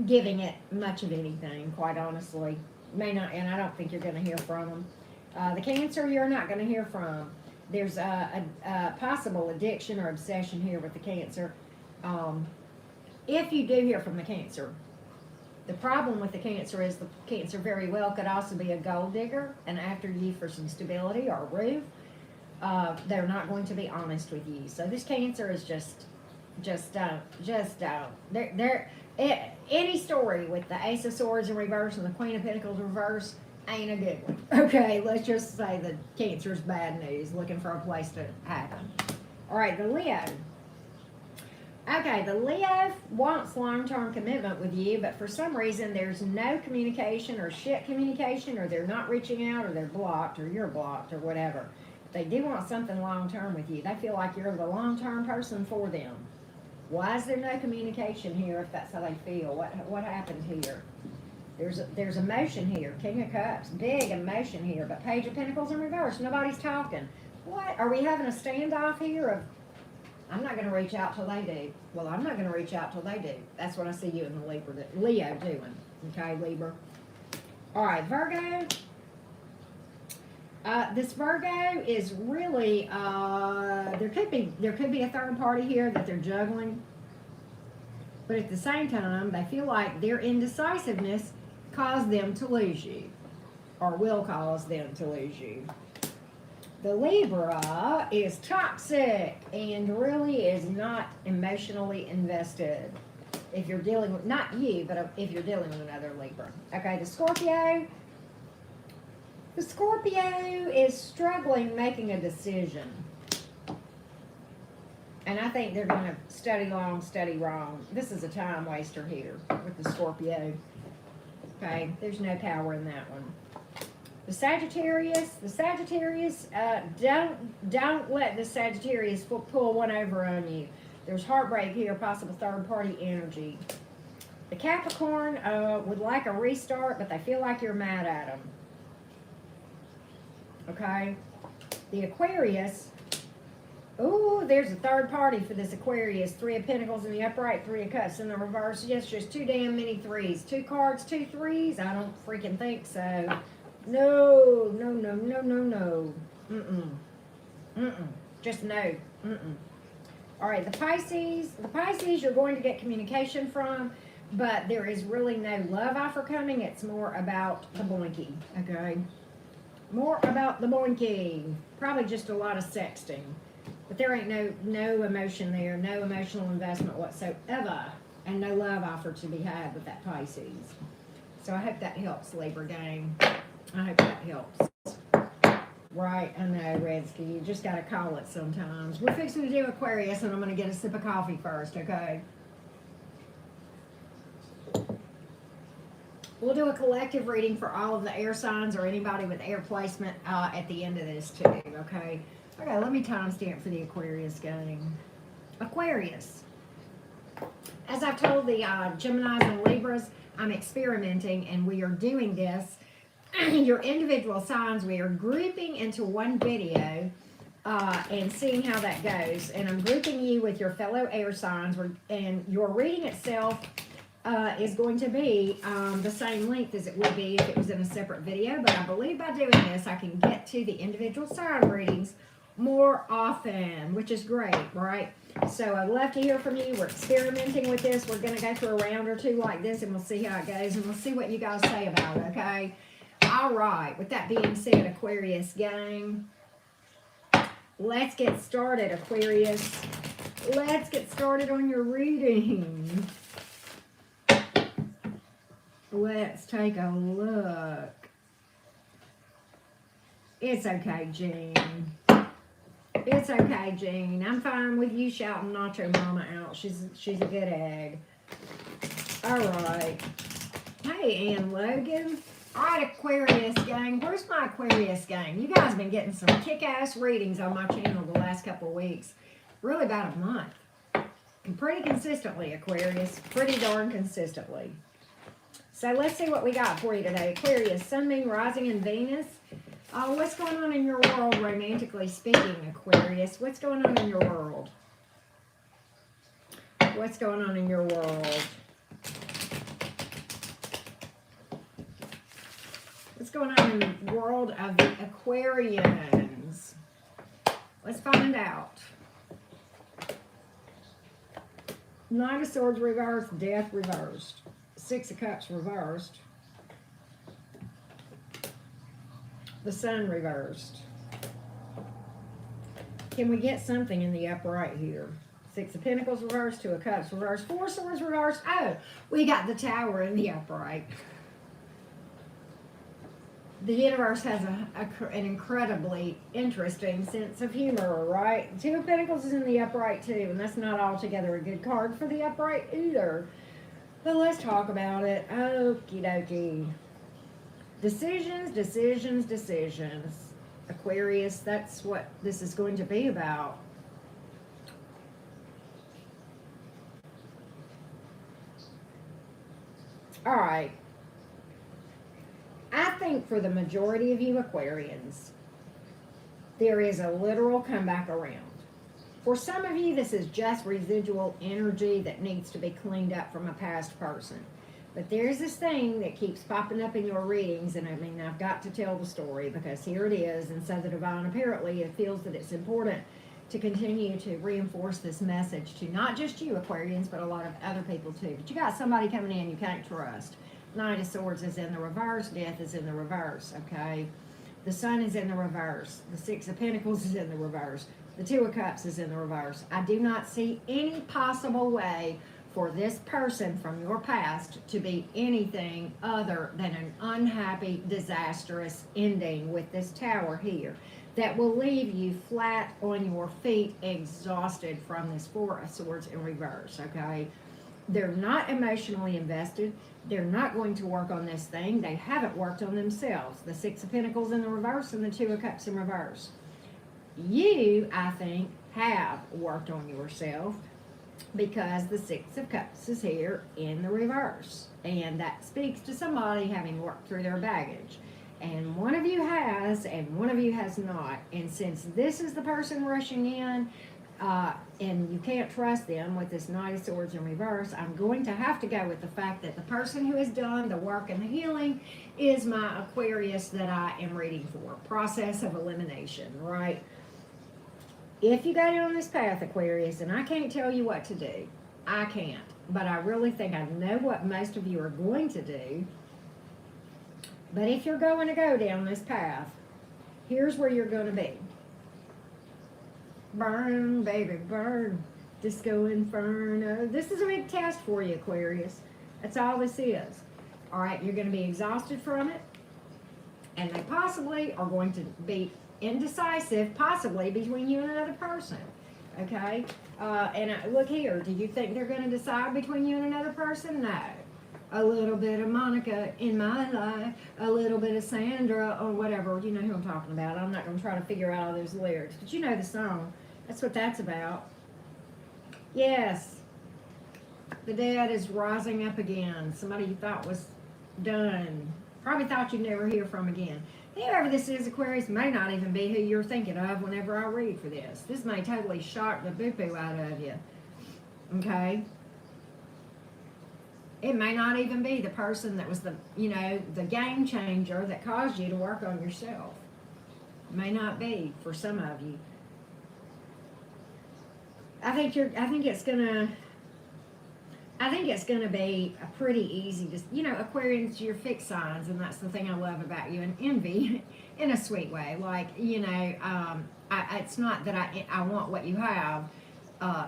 giving it much of anything, quite honestly. May not, and I don't think you're going to hear from them. The Cancer, you're not going to hear from. There's a possible addiction or obsession here with the Cancer. If you do hear from the Cancer, the problem with the Cancer is the Cancer very well could also be a gold digger and after you for some stability or roof. They're not going to be honest with you. So this Cancer is just don't. Any story with the Ace of Swords in reverse and the Queen of Pentacles in reverse ain't a good one. Okay, let's just say the Cancer's bad news, looking for a place to happen. All right, the Leo. Okay, the Leo wants long-term commitment with you, but for some reason there's no communication or shit communication, or they're not reaching out, or they're blocked, or you're blocked, or whatever. They do want something long-term with you. They feel like you're the long-term person for them. Why is there no communication here if that's how they feel? What happened here? There's emotion here. King of Cups. Big emotion here. But Page of Pentacles in reverse. Nobody's talking. What? Are we having a standoff here of, I'm not going to reach out till they do. Well, I'm not going to reach out till they do. That's what I see you in the Leo doing. Okay, Libra. All right, Virgo. This Virgo is really, there could be a third party here that they're juggling, but at the same time, they feel like their indecisiveness caused them to lose you, or will cause them to lose you. The Libra is toxic and really is not emotionally invested. If you're dealing with, not you, but if you're dealing with another Libra. Okay, the Scorpio. The Scorpio is struggling making a decision. And I think they're going to study long, study wrong. This is a time waster here with the Scorpio. Okay, there's no power in that one. The Sagittarius, don't let the Sagittarius pull one over on you. There's heartbreak here, possible third party energy. The Capricorn would like a restart, but they feel like you're mad at them. Okay, the Aquarius, oh, there's a third party for this Aquarius. 3 of Pentacles in the upright, 3 of Cups in the reverse. Yes, just too damn many threes. 2 cards, 2 threes? I don't freaking think so. No. Just no. All right, the Pisces you're going to get communication from, but there is really no love offer coming. It's more about the boinky, okay? More about the boinky. Probably just a lot of sexting. But there ain't no emotion there, no emotional investment whatsoever, and no love offer to be had with that Pisces. So I hope that helps, Libra gang. I hope that helps. Right, I know, Redsky. You just got to call it sometimes. We're fixing to do Aquarius, and I'm going to get a sip of coffee first, okay? We'll do a collective reading for all of the air signs or anybody with air placement at the end of this, too, okay? Okay, let me timestamp for the Aquarius gang. Aquarius. As I've told the Geminis and Libras, I'm experimenting, and we are doing this. Your individual signs, we are grouping into one video and seeing how that goes. And I'm grouping you with your fellow air signs, and your reading itself is going to be the same length as it would be if it was in a separate video. But I believe by doing this, I can get to the individual sign readings more often, which is great, right? So I'd love to hear from you. We're experimenting with this. We're going to go through a round or two like this, and we'll see how it goes, and we'll see what you guys say about it, okay? All right, with that being said, Aquarius gang, let's get started, Aquarius. Let's get started on your reading. Let's take a look. It's okay, Jean. It's okay, Jean. I'm fine with you shouting Nacho Mama out. She's a good egg. All right. Hey, Ann Logan. All right, Aquarius gang. Where's my Aquarius gang? You guys have been getting some kick-ass readings on my channel the last couple of weeks. Really about a month. And pretty consistently, Aquarius. Pretty darn consistently. So let's see what we got for you today. Aquarius, Sun, Moon, Rising, and Venus. What's going on in your world, romantically speaking, Aquarius? What's going on in your world? What's going on in your world? What's going on in the world of the Aquarians? Let's find out. Knight of Swords reversed, Death reversed. Six of Cups reversed. The Sun reversed. Can we get something in the upright here? Six of Pentacles reversed, Two of Cups reversed, Four of Swords reversed. Oh, we got the Tower in the upright. The universe has an incredibly interesting sense of humor, right? Two of Pentacles is in the upright too, and that's not altogether a good card for the upright either. But let's talk about it. Okie dokie. Decisions, decisions, decisions. Aquarius, that's what this is going to be about. All right. I think for the majority of you Aquarians, there is a literal comeback around. For some of you, this is just residual energy that needs to be cleaned up from a past person. But there's this thing that keeps popping up in your readings, and I mean, I've got to tell the story because here it is, and so the divine apparently it feels that it's important to continue to reinforce this message to not just you Aquarians, but a lot of other people too. But you got somebody coming in you can't trust. Knight of Swords is in the reverse, Death is in the reverse, okay? The Sun is in the reverse. The Six of Pentacles is in the reverse. The Two of Cups is in the reverse. I do not see any possible way for this person from your past to be anything other than an unhappy, disastrous ending with this Tower here that will leave you flat on your feet, exhausted from this Four of Swords in reverse, okay? They're not emotionally invested. They're not going to work on this thing. They haven't worked on themselves. The Six of Pentacles in the reverse and the Two of Cups in reverse. You, I think, have worked on yourself because the Six of Cups is here in the reverse. And that speaks to somebody having worked through their baggage. And one of you has, and one of you has not. And since this is the person rushing in, and you can't trust them with this Knight of Swords in reverse, I'm going to have to go with the fact that the person who has done the work and the healing is my Aquarius that I am reading for. Process of elimination, right? If you go down this path, Aquarius, and I can't tell you what to do, I can't. but I really think I know what most of you are going to do. But if you're going to go down this path, here's where you're going to be. Burn, baby, burn. Disco Inferno. This is a big test for you, Aquarius. That's all this is. All right, you're going to be exhausted from it. And they possibly are going to be indecisive, possibly between you and another person. Okay? Look here. Do you think they're going to decide between you and another person? No. A little bit of Monica in my life, a little bit of Sandra, or whatever. You know who I'm talking about. I'm not going to try to figure out all those lyrics, but you know the song. That's what that's about. Yes. The dead is rising up again. Somebody you thought was done. Probably thought you'd never hear from again. Whoever this is, Aquarius, may not even be who you're thinking of whenever I read for this. This may totally shock the boo-boo out of you. Okay? It may not even be the person that was the game changer that caused you to work on yourself. It may not be for some of you. I think it's gonna be a pretty easy, Aquarians, you're fixed signs, and that's the thing I love about you, and envy in a sweet way. Like, it's not that I want what you have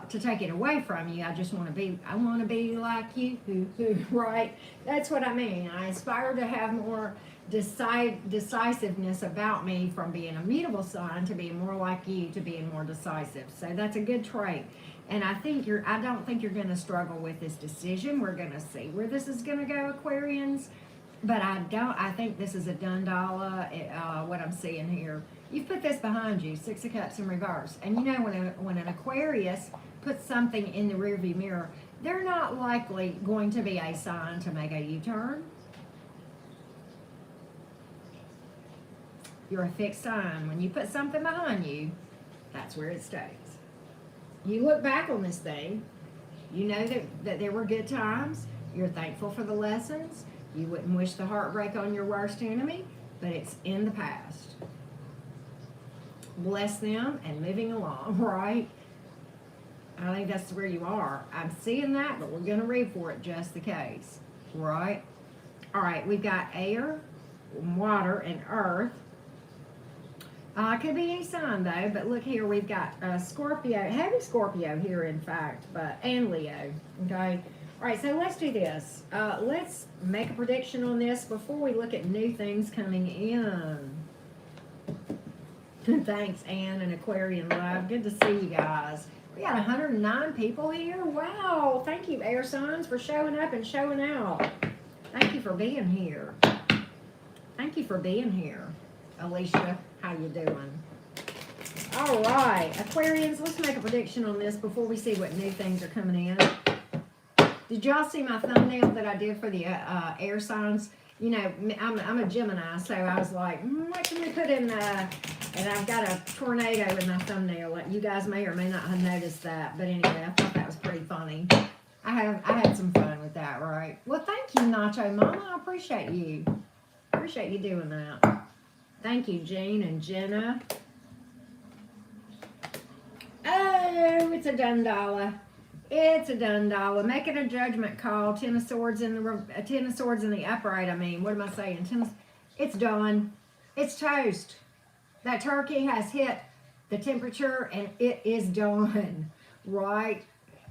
to take it away from you. I just want to be like you, right? That's what I mean. I aspire to have more decisiveness about me, from being a mutable sign to being more like you, to being more decisive. So that's a good trait. And I don't think you're going to struggle with this decision. We're going to see where this is going to go, Aquarians. But I think this is a done dollar, what I'm seeing here. You've put this behind you, Six of Cups in reverse. And when an Aquarius puts something in the rearview mirror, they're not likely going to be a sign to make a U-turn. You're a fixed sign. When you put something behind you, that's where it stays. You look back on this thing, you know that there were good times. You're thankful for the lessons. You wouldn't wish the heartbreak on your worst enemy, but it's in the past. Bless them and moving along, right? I think that's where you are. I'm seeing that, but we're going to read for it just the case, right? All right, we've got air, water, and earth. Could be any sign though, but look here, we've got Scorpio, heavy Scorpio here in fact, and Leo, okay? All right, so let's do this. Let's make a prediction on this before we look at new things coming in. Thanks, Ann and Aquarian Love. Good to see you guys. We got 109 people here. Wow, thank you, air signs, for showing up and showing out. Thank you for being here. Thank you for being here. Alicia, how you doing? All right, Aquarians, let's make a prediction on this before we see what new things are coming in. Did y'all see my thumbnail that I did for the air signs? You know, I'm a Gemini, so I was like, what can we put in and I've got a tornado in my thumbnail. You guys may or may not have noticed that, but anyway, I thought that was pretty funny. I had some fun with that, right? Well, thank you, Nacho Mama. I appreciate you. Appreciate you doing that. Thank you, Jean and Jenna. Oh, it's a done dollar. It's a done dollar. Making a judgment call. Ten of Swords in the upright. I mean, what am I saying? It's done. It's toast. That turkey has hit the temperature and it is done. Right?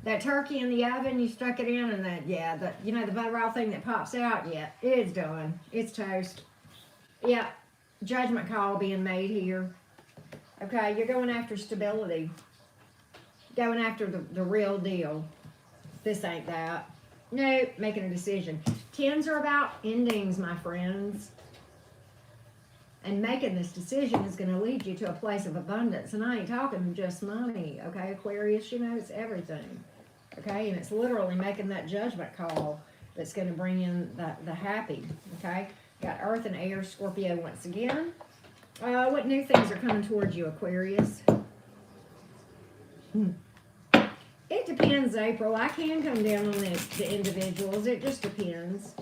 That turkey in the oven, you stuck it in, and the butterball thing that pops out. Yeah, it's done. It's toast. Yeah. Judgment call being made here. Okay, you're going after stability. Going after the real deal. This ain't that. Nope, making a decision. Tens are about endings, my friends. And making this decision is going to lead you to a place of abundance. And I ain't talking just money, okay, Aquarius? You know, it's everything. Okay, and it's literally making that judgment call that's going to bring in the happy, okay? Got earth and air, Scorpio once again. What new things are coming towards you, Aquarius? It depends, April. I can come down on the individuals. It just depends.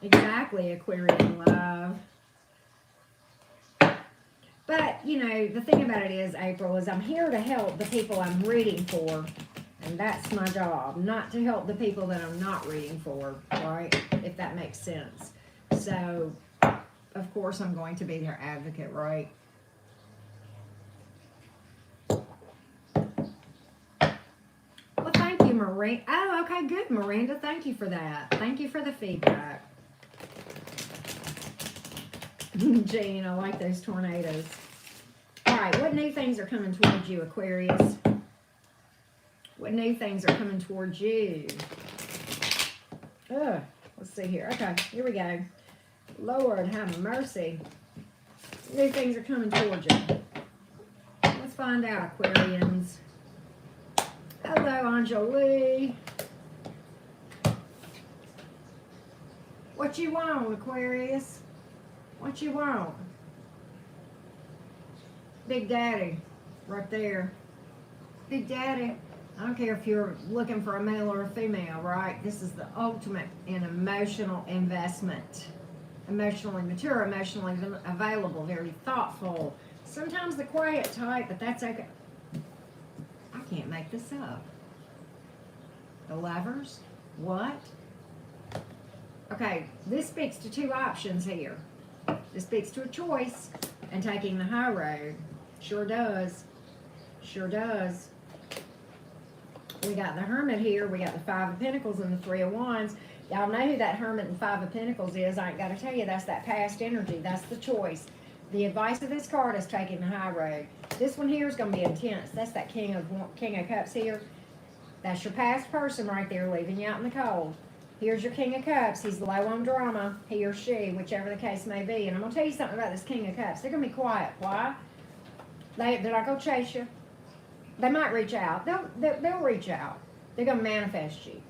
Exactly, Aquarian Love. But, you know, the thing about it is, April, is I'm here to help the people I'm reading for. And that's my job, not to help the people that I'm not reading for, right? If that makes sense. So, of course, I'm going to be their advocate, right? Well, thank you, Miranda. Oh, okay, good, Miranda. Thank you for that. Thank you for the feedback. Jean, I like those tornadoes. All right, what new things are coming towards you, Aquarius? What new things are coming towards you? Let's see here. Okay, here we go. Lord, have mercy. New things are coming towards you. Let's find out, Aquarians. Hello, Anjali. What you want, Aquarius? What you want? Big Daddy, right there. Big Daddy. I don't care if you're looking for a male or a female, right? This is the ultimate in emotional investment. Emotionally mature, emotionally available, very thoughtful. Sometimes the quiet type, but that's okay. I can't make this up. The Lovers? What? Okay, this speaks to two options here. This speaks to a choice and taking the high road. Sure does. Sure does. We got the Hermit here. We got the Five of Pentacles and the Three of Wands. Y'all know who that Hermit and Five of Pentacles is. I ain't got to tell you. That's that past energy. That's the choice. The advice of this card is taking the high road. This one here is going to be intense. That's that King of Cups here. That's your past person right there leaving you out in the cold. Here's your King of Cups. He's low on drama. He or she, whichever the case may be. And I'm going to tell you something about this King of Cups. They're going to be quiet. Why? They're not going to chase you. They might reach out. They'll reach out. They're going to manifest you.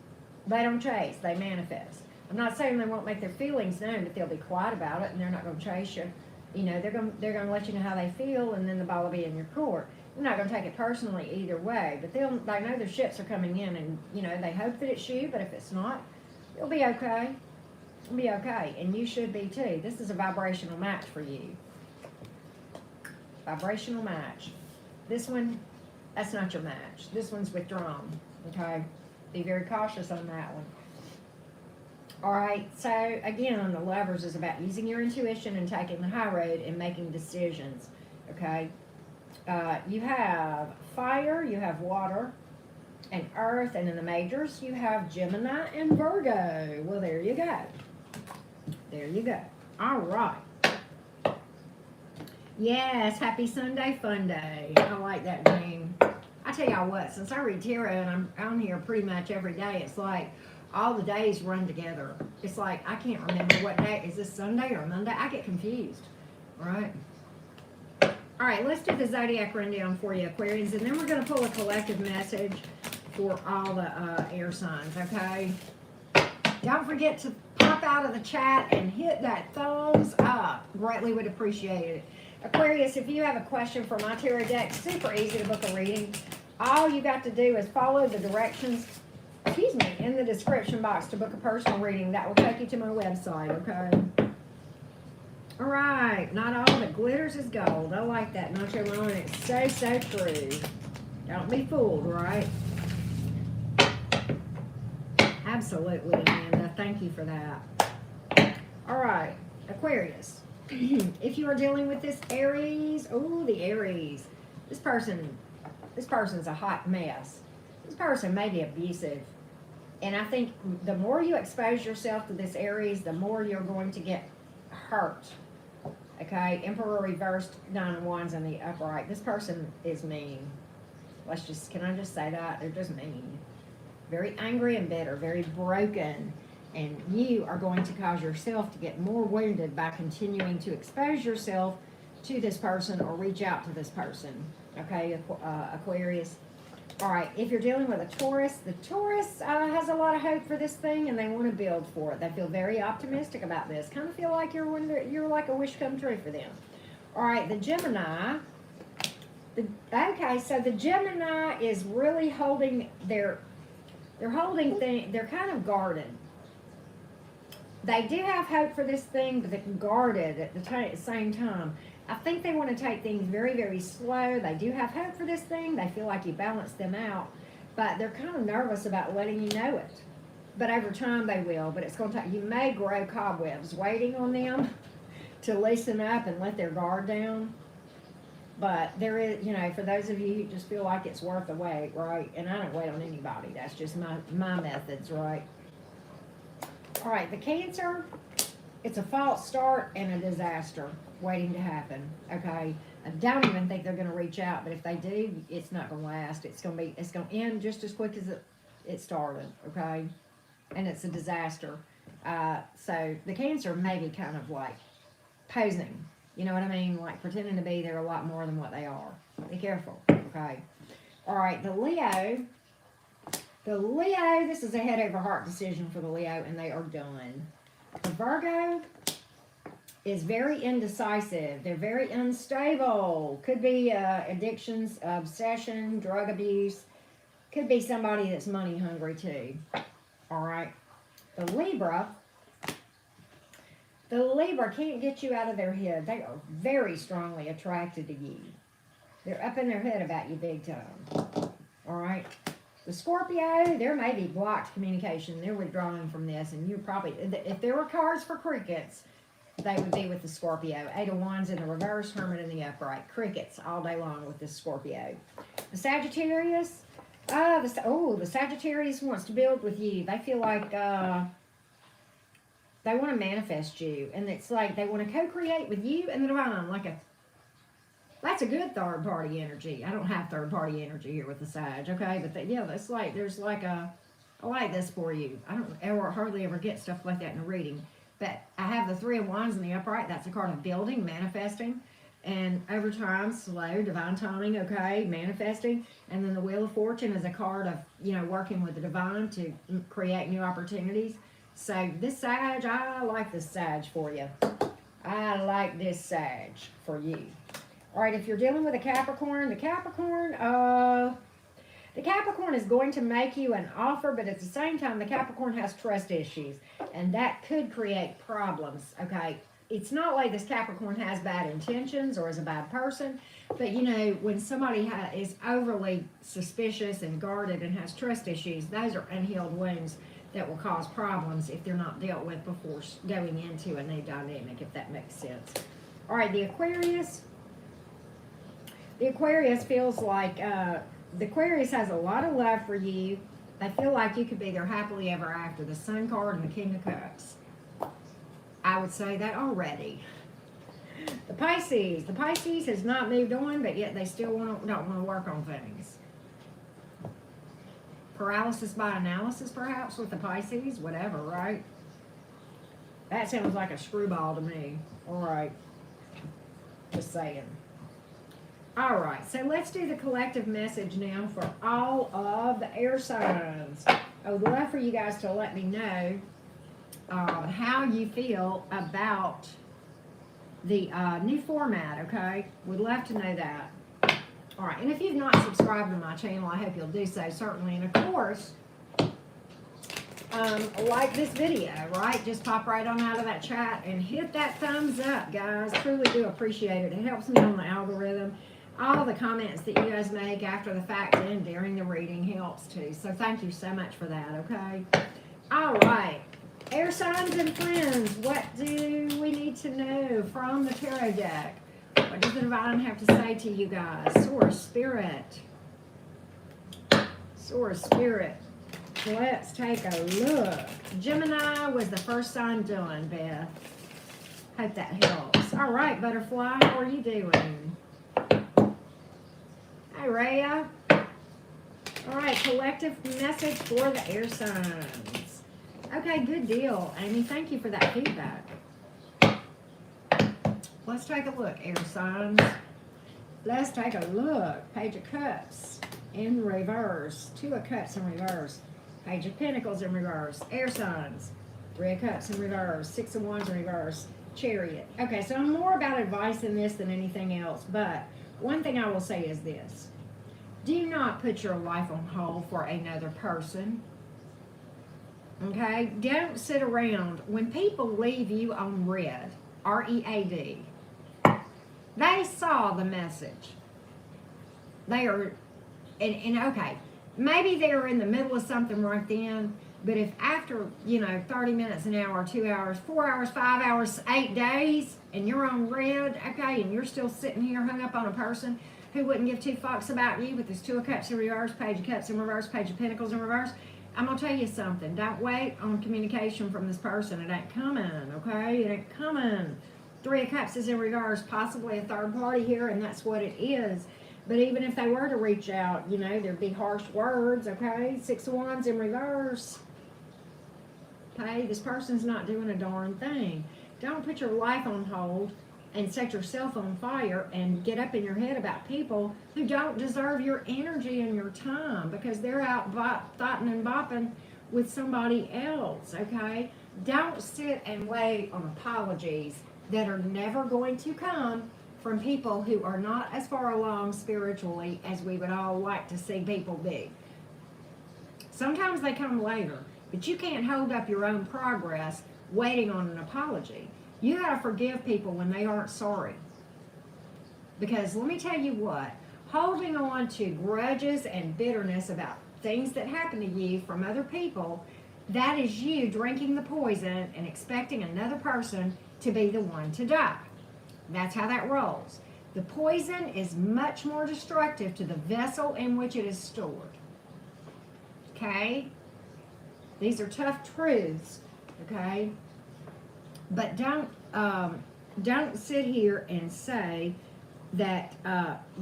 They don't chase. They manifest. I'm not saying they won't make their feelings known, but they'll be quiet about it, and they're not going to chase you. You know, they're going to let you know how they feel, and then the ball will be in your court. You're not going to take it personally either way, but they know their ships are coming in, and, you know, they hope that it's you, but if it's not, you'll be okay. You'll be okay, and you should be too. This is a vibrational match for you. Vibrational match. This one, that's not your match. This one's withdrawn, okay? Be very cautious on that one. All right, so again, the Lovers is about using your intuition and taking the high road and making decisions, okay? You have fire, you have water, and earth, and in the majors, you have Gemini and Virgo. Well, there you go. There you go. All right. Yes, happy Sunday fun day. I like that name. I tell y'all what, since I read tarot and I'm on here pretty much every day, it's like all the days run together. It's like I can't remember what day. Is this Sunday or Monday? I get confused, right? All right, let's do the zodiac rundown for you, Aquarians, and then we're going to pull a collective message for all the air signs, okay? Don't forget to pop out of the chat and hit that thumbs up. Greatly would appreciate it. Aquarius, if you have a question for my tarot deck, super easy to book a reading. All you got to do is follow the directions, in the description box to book a personal reading. That will take you to my website, okay? All right, not all that glitters is gold. I like that, Nacho Malone. It's so, so true. Don't be fooled, right? Absolutely, Amanda. Thank you for that. All right, Aquarius. If you are dealing with this Aries, the Aries. This person's a hot mess. This person may be abusive. And I think the more you expose yourself to this Aries, the more you're going to get hurt. Okay, Emperor reversed, Nine of Wands in the upright. This person is mean. Can I just say that? They're just mean. Very angry and bitter, very broken. And you are going to cause yourself to get more wounded by continuing to expose yourself to this person or reach out to this person. Okay, Aquarius. All right, if you're dealing with a Taurus, the Taurus has a lot of hope for this thing and they want to build for it. They feel very optimistic about this. Kind of feel like you're like a wish come true for them. All right, the Gemini. So the Gemini is really holding they're kind of guarded. They do have hope for this thing, but they're guarded at the same time. I think they want to take things very, very slow. They do have hope for this thing. They feel like you balance them out, but they're kind of nervous about letting you know it. But over time they will. But it's going to take, you may grow cobwebs waiting on them to loosen up and let their guard down. But there is, you know, for those of you who just feel like it's worth the wait, right? And I don't wait on anybody. That's just my methods, right? All right, the Cancer, it's a false start and a disaster waiting to happen, okay? I don't even think they're going to reach out, but if they do, it's not going to last. It's going to end just as quick as it started, okay? And it's a disaster. So the Cancer may be kind of like posing, you know what I mean? Like pretending to be they're a lot more than what they are. Be careful, okay? All right, the Leo, this is a head over heart decision for the Leo, and they are done. The Virgo is very indecisive. They're very unstable. Could be addictions, obsession, drug abuse. Could be somebody that's money hungry too. All right. The Libra can't get you out of their head. They are very strongly attracted to you. They're up in their head about you big time. All right. The Scorpio, there may be blocked communication. They're withdrawing from this, and you're probably, if there were cards for crickets, they would be with the Scorpio. 8 of Wands in the reverse, Hermit in the upright. Crickets all day long with this Scorpio. The Sagittarius, the Sagittarius wants to build with you. They feel like they want to manifest you, and it's like they want to co-create with you and the divine. That's a good third party energy. I don't have third party energy here with the Sag, okay? But yeah, that's like there's like I like this for you. I don't hardly ever get stuff like that in a reading. But I have the 3 of Wands in the upright. That's a card of building, manifesting, and over time, slow, divine timing, okay, manifesting. And then the Wheel of Fortune is a card of, you know, working with the divine to create new opportunities. So this Sag, I like this Sag for you. I like this Sag for you. All right, if you're dealing with a Capricorn, the Capricorn is going to make you an offer, but at the same time, the Capricorn has trust issues, and that could create problems, okay? It's not like this Capricorn has bad intentions or is a bad person, but, you know, when somebody is overly suspicious and guarded and has trust issues, those are unhealed wounds that will cause problems if they're not dealt with before going into a new dynamic, if that makes sense. All right, the Aquarius feels like... the Aquarius has a lot of love for you. They feel like you could be their happily ever after. The Sun card and the King of Cups. I would say that already. The Pisces has not moved on, but yet they still don't want to work on things. Paralysis by analysis, perhaps, with the Pisces. Whatever, right? That sounds like a screwball to me. All right. Just saying. All right, so let's do the collective message now for all of the air signs. I would love for you guys to let me know how you feel about the new format, okay? Would love to know that. All right, and if you've not subscribed to my channel, I hope you'll do so, certainly. And, of course, like this video, right? Just pop right on out of that chat and hit that thumbs up, guys. Truly do appreciate it. It helps me on the algorithm. All the comments that you guys make after the fact and during the reading helps too. So thank you so much for that, okay? All right. Air signs and friends, what do we need to know from the tarot deck? What does the divine have to say to you guys? Source Spirit. Source Spirit. Let's take a look. Gemini was the first sign done, Beth. Hope that helps. All right, Butterfly, how are you doing? Hi, Rhea. All right, collective message for the air signs. Okay, good deal, Amy. Thank you for that feedback. Let's take a look, air signs. Let's take a look. Page of Cups in reverse. 2 of Cups in reverse. Page of Pentacles in reverse. Air signs. 3 of Cups in reverse. 6 of Wands in reverse. Chariot. Okay, so I'm more about advice in this than anything else, but one thing I will say is this. Do not put your life on hold for another person. Okay? Don't sit around. When people leave you on red, R-E-A-D, They saw the message. They are, and okay, maybe they're in the middle of something right then, but if after, 30 minutes, an hour, 2 hours, 4 hours, 5 hours, 8 days, and you're on red, okay, and you're still sitting here hung up on a person who wouldn't give two fucks about you with this Two of Cups in reverse, Page of Cups in reverse, Page of Pentacles in reverse, I'm going to tell you something. Don't wait on communication from this person. It ain't coming, okay? It ain't coming. Three of Cups is in reverse, possibly a third party here, and that's what it is. But even if they were to reach out, there'd be harsh words, okay? Six of Wands in reverse. Okay, this person's not doing a darn thing. Don't put your life on hold and set yourself on fire and get up in your head about people who don't deserve your energy and your time because they're out thotting and bopping with somebody else, okay? Don't sit and wait on apologies that are never going to come from people who are not as far along spiritually as we would all like to see people be. Sometimes they come later, but you can't hold up your own progress waiting on an apology. You got to forgive people when they aren't sorry. Because let me tell you what, holding on to grudges and bitterness about things that happen to you from other people, that is you drinking the poison and expecting another person to be the one to die. That's how that rolls. The poison is much more destructive to the vessel in which it is stored. Okay? These are tough truths, okay? But don't sit here and say that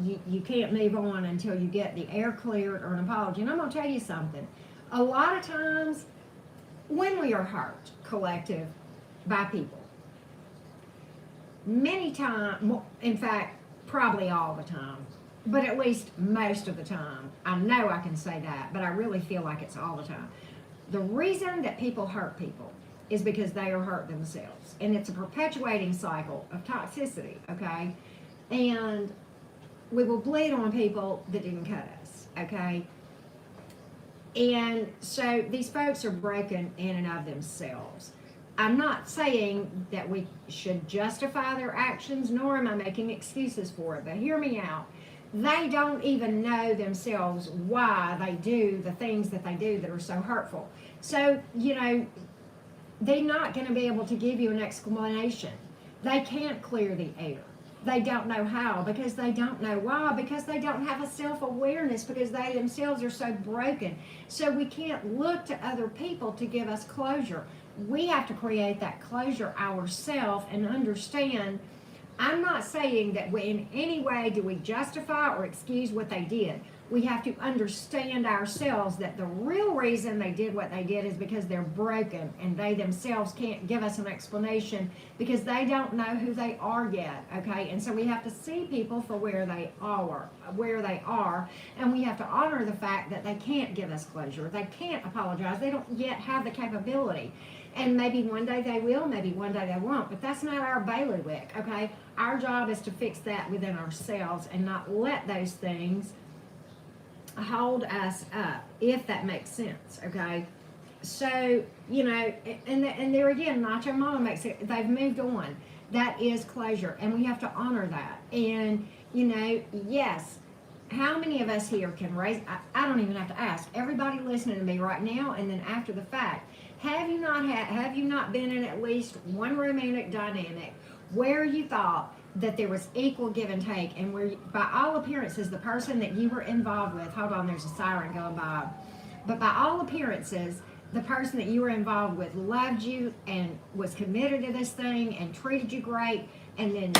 you can't move on until you get the air cleared or an apology. And I'm going to tell you something. A lot of times when we are hurt, collective, by people, many times, in fact, probably all the time, but at least most of the time, I know I can say that, but I really feel like it's all the time. The reason that people hurt people is because they are hurt themselves. And it's a perpetuating cycle of toxicity, okay? And we will bleed on people that didn't cut us, okay? And so these folks are broken in and of themselves. I'm not saying that we should justify their actions, nor am I making excuses for it, but hear me out. They don't even know themselves why they do the things that they do that are so hurtful. So, they're not going to be able to give you an explanation. They can't clear the air. They don't know how because they don't know why, because they don't have a self-awareness, because they themselves are so broken. So we can't look to other people to give us closure. We have to create that closure ourselves and understand. I'm not saying that in any way do we justify or excuse what they did. We have to understand ourselves that the real reason they did what they did is because they're broken and they themselves can't give us an explanation because they don't know who they are yet, okay? And so we have to see people for where they are, and we have to honor the fact that they can't give us closure. They can't apologize. They don't yet have the capability. And maybe one day they will, maybe one day they won't, but that's not our bailiwick, okay? Our job is to fix that within ourselves and not let those things hold us up, if that makes sense, okay? So, and there again, Nacho Mama makes it, they've moved on. That is closure, and we have to honor that. And, yes, how many of us here can raise, I don't even have to ask, everybody listening to me right now and then after the fact, have you not been in at least one romantic dynamic where you thought that there was equal give and take, and where, by all appearances, the person that you were involved with, hold on, there's a siren going by, but by all appearances, the person that you were involved with loved you and was committed to this thing and treated you great, and then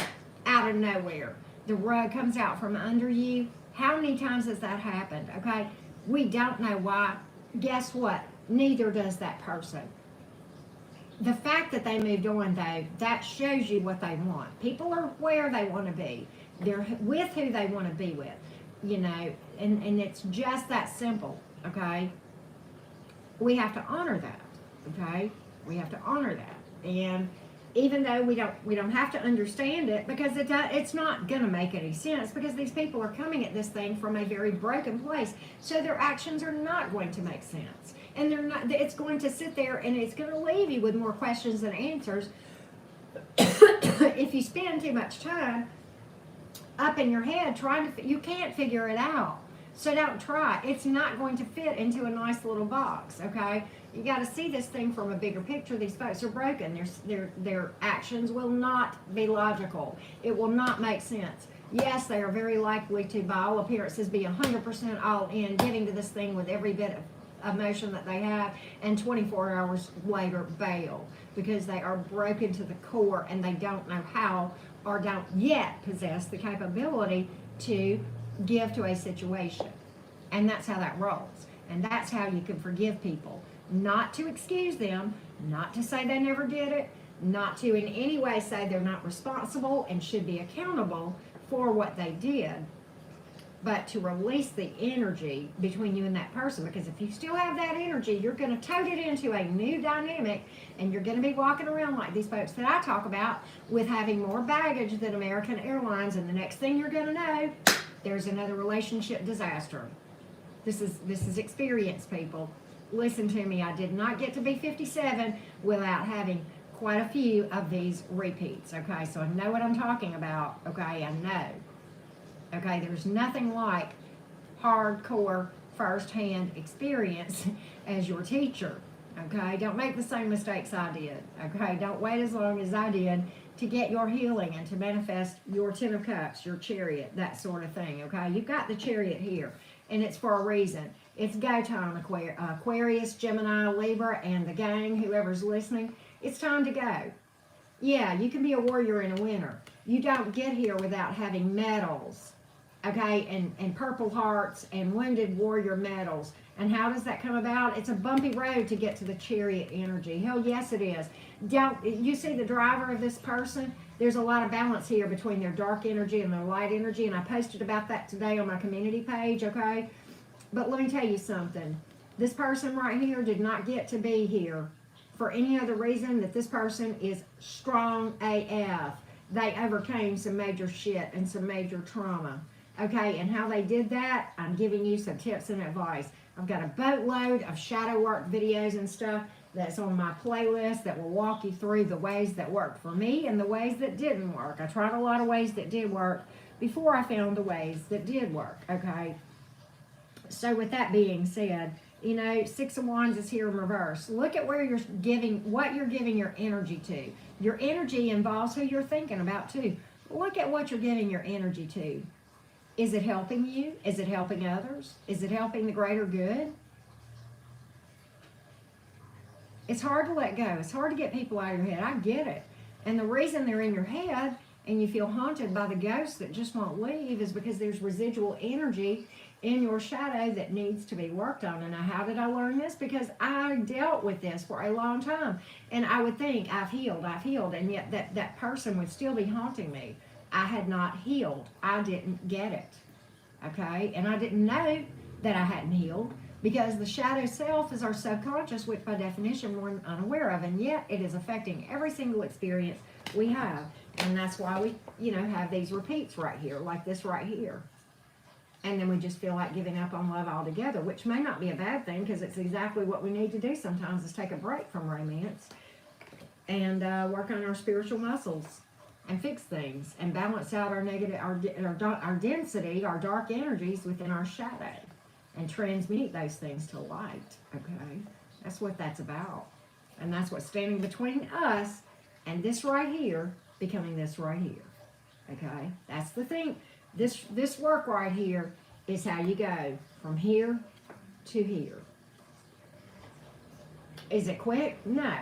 out of nowhere, the rug comes out from under you. How many times has that happened, okay? We don't know why. Guess what? Neither does that person. The fact that they moved on, though, that shows you what they want. People are where they want to be. They're with who they want to be with, and it's just that simple, okay? We have to honor that, okay? We have to honor that. And even though we don't have to understand it, because it's not going to make any sense, because these people are coming at this thing from a very broken place, so their actions are not going to make sense. And it's going to sit there and it's going to leave you with more questions than answers if you spend too much time up in your head trying to, you can't figure it out. So don't try. It's not going to fit into a nice little box, okay? You got to see this thing from a bigger picture. These folks are broken. Their actions will not be logical. It will not make sense. Yes, they are very likely to, by all appearances, be 100% all in, getting to this thing with every bit of emotion that they have, and 24 hours later bail because they are broken to the core and they don't know how, or don't yet possess the capability to give to a situation. And that's how that rolls. And that's how you can forgive people. Not to excuse them, not to say they never did it, not to in any way say they're not responsible and should be accountable for what they did, but to release the energy between you and that person. Because if you still have that energy, you're going to tote it into a new dynamic, and you're going to be walking around like these folks that I talk about, with having more baggage than American Airlines, and the next thing you're going to know, there's another relationship disaster. This is experience, people. Listen to me. I did not get to be 57 without having quite a few of these repeats, okay? So I know what I'm talking about, okay? I know. Okay, there's nothing like hardcore first-hand experience as your teacher, okay? Don't make the same mistakes I did, okay? Don't wait as long as I did to get your healing and to manifest your 10 of Cups, your Chariot, that sort of thing, okay? You've got the Chariot here, and it's for a reason. It's go time, Aquarius, Gemini, Libra, and the gang, whoever's listening. It's time to go. Yeah, you can be a warrior and a winner. You don't get here without having medals, okay, and purple hearts and wounded warrior medals. And how does that come about? It's a bumpy road to get to the Chariot energy. Hell yes, it is. You see the driver of this person? There's a lot of balance here between their dark energy and their light energy, and I posted about that today on my community page, okay? But let me tell you something. This person right here did not get to be here for any other reason that this person is strong AF. They overcame some major shit and some major trauma. Okay, and how they did that, I'm giving you some tips and advice. I've got a boatload of shadow work videos and stuff that's on my playlist that will walk you through the ways that worked for me and the ways that didn't work. I tried a lot of ways that did work before I found the ways that did work, okay? So with that being said, you know, Six of Wands is here in reverse. Look at where you're giving, what you're giving your energy to. Your energy involves who you're thinking about too. Look at what you're giving your energy to. Is it helping you? Is it helping others? Is it helping the greater good? It's hard to let go. It's hard to get people out of your head. I get it. And the reason they're in your head and you feel haunted by the ghosts that just won't leave is because there's residual energy in your shadow that needs to be worked on. And how did I learn this? Because I dealt with this for a long time. And I would think, I've healed, and yet that person would still be haunting me. I had not healed. I didn't get it. Okay? And I didn't know that I hadn't healed because the shadow self is our subconscious, which by definition we're unaware of. And yet it is affecting every single experience we have. And that's why we, you know, have these repeats right here, like this right here. And then we just feel like giving up on love altogether, which may not be a bad thing because it's exactly what we need to do sometimes, is take a break from romance and work on our spiritual muscles and fix things and balance out our negative, our density, our dark energies within our shadow and transmute those things to light, okay? That's what that's about. And that's what's standing between us and this right here becoming this right here, okay? That's the thing. This work right here is how you go from here to here. Is it quick? No.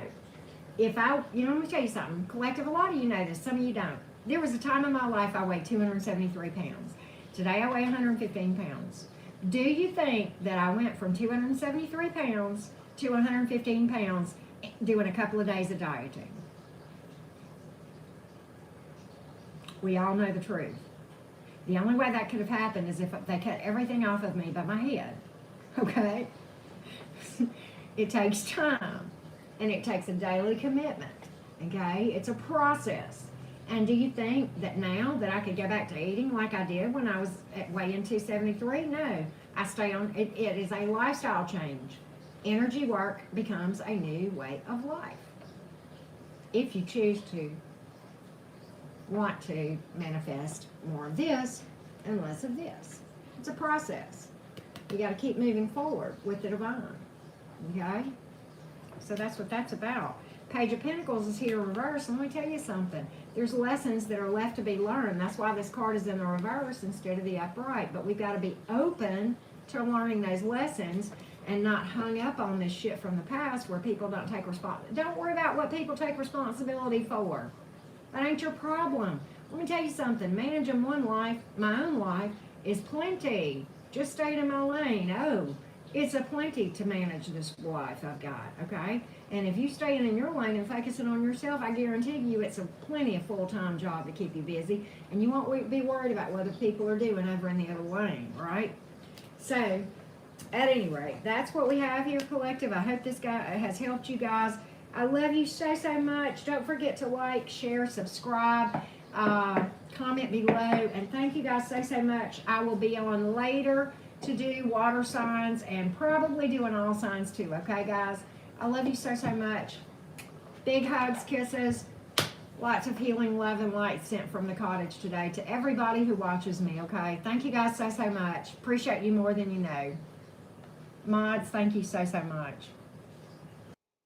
Let me tell you something. Collective, a lot of you know this, some of you don't. There was a time in my life I weighed 273 pounds. Today I weigh 115 pounds. Do you think that I went from 273 pounds to 115 pounds doing a couple of days of dieting? We all know the truth. The only way that could have happened is if they cut everything off of me but my head, okay? It takes time, and it takes a daily commitment, okay? It's a process. And do you think that now that I could go back to eating like I did when I was weighing 273? No, I stay on, it is a lifestyle change. Energy work becomes a new way of life, if you choose to. want to manifest more of this and less of this. It's a process. You got to keep moving forward with the divine. Okay? So that's what that's about. Page of Pentacles is here in reverse. Let me tell you something. There's lessons that are left to be learned. That's why this card is in the reverse instead of the upright. But we've got to be open to learning those lessons and not hung up on this shit from the past where people don't take responsibility. Don't worry about what people take responsibility for. That ain't your problem. Let me tell you something. Managing one life, my own life, is plenty. Just stay in my lane. Oh, it's a plenty to manage this life I've got, okay? And if you stay in your lane and focusing on yourself, I guarantee you it's a plenty of full-time job to keep you busy, and you won't be worried about what other people are doing over in the other lane, right? So, at any rate, that's what we have here, collective. I hope this guy has helped you guys. I love you so much. Don't forget to like, share, subscribe, comment below, and thank you guys so much. I will be on later to do water signs and probably doing all signs too, okay guys? I love you so much. Big hugs, kisses, lots of healing, love, and light sent from the cottage today to everybody who watches me, okay? Thank you guys so much. Appreciate you more than you know. Mods, thank you so much.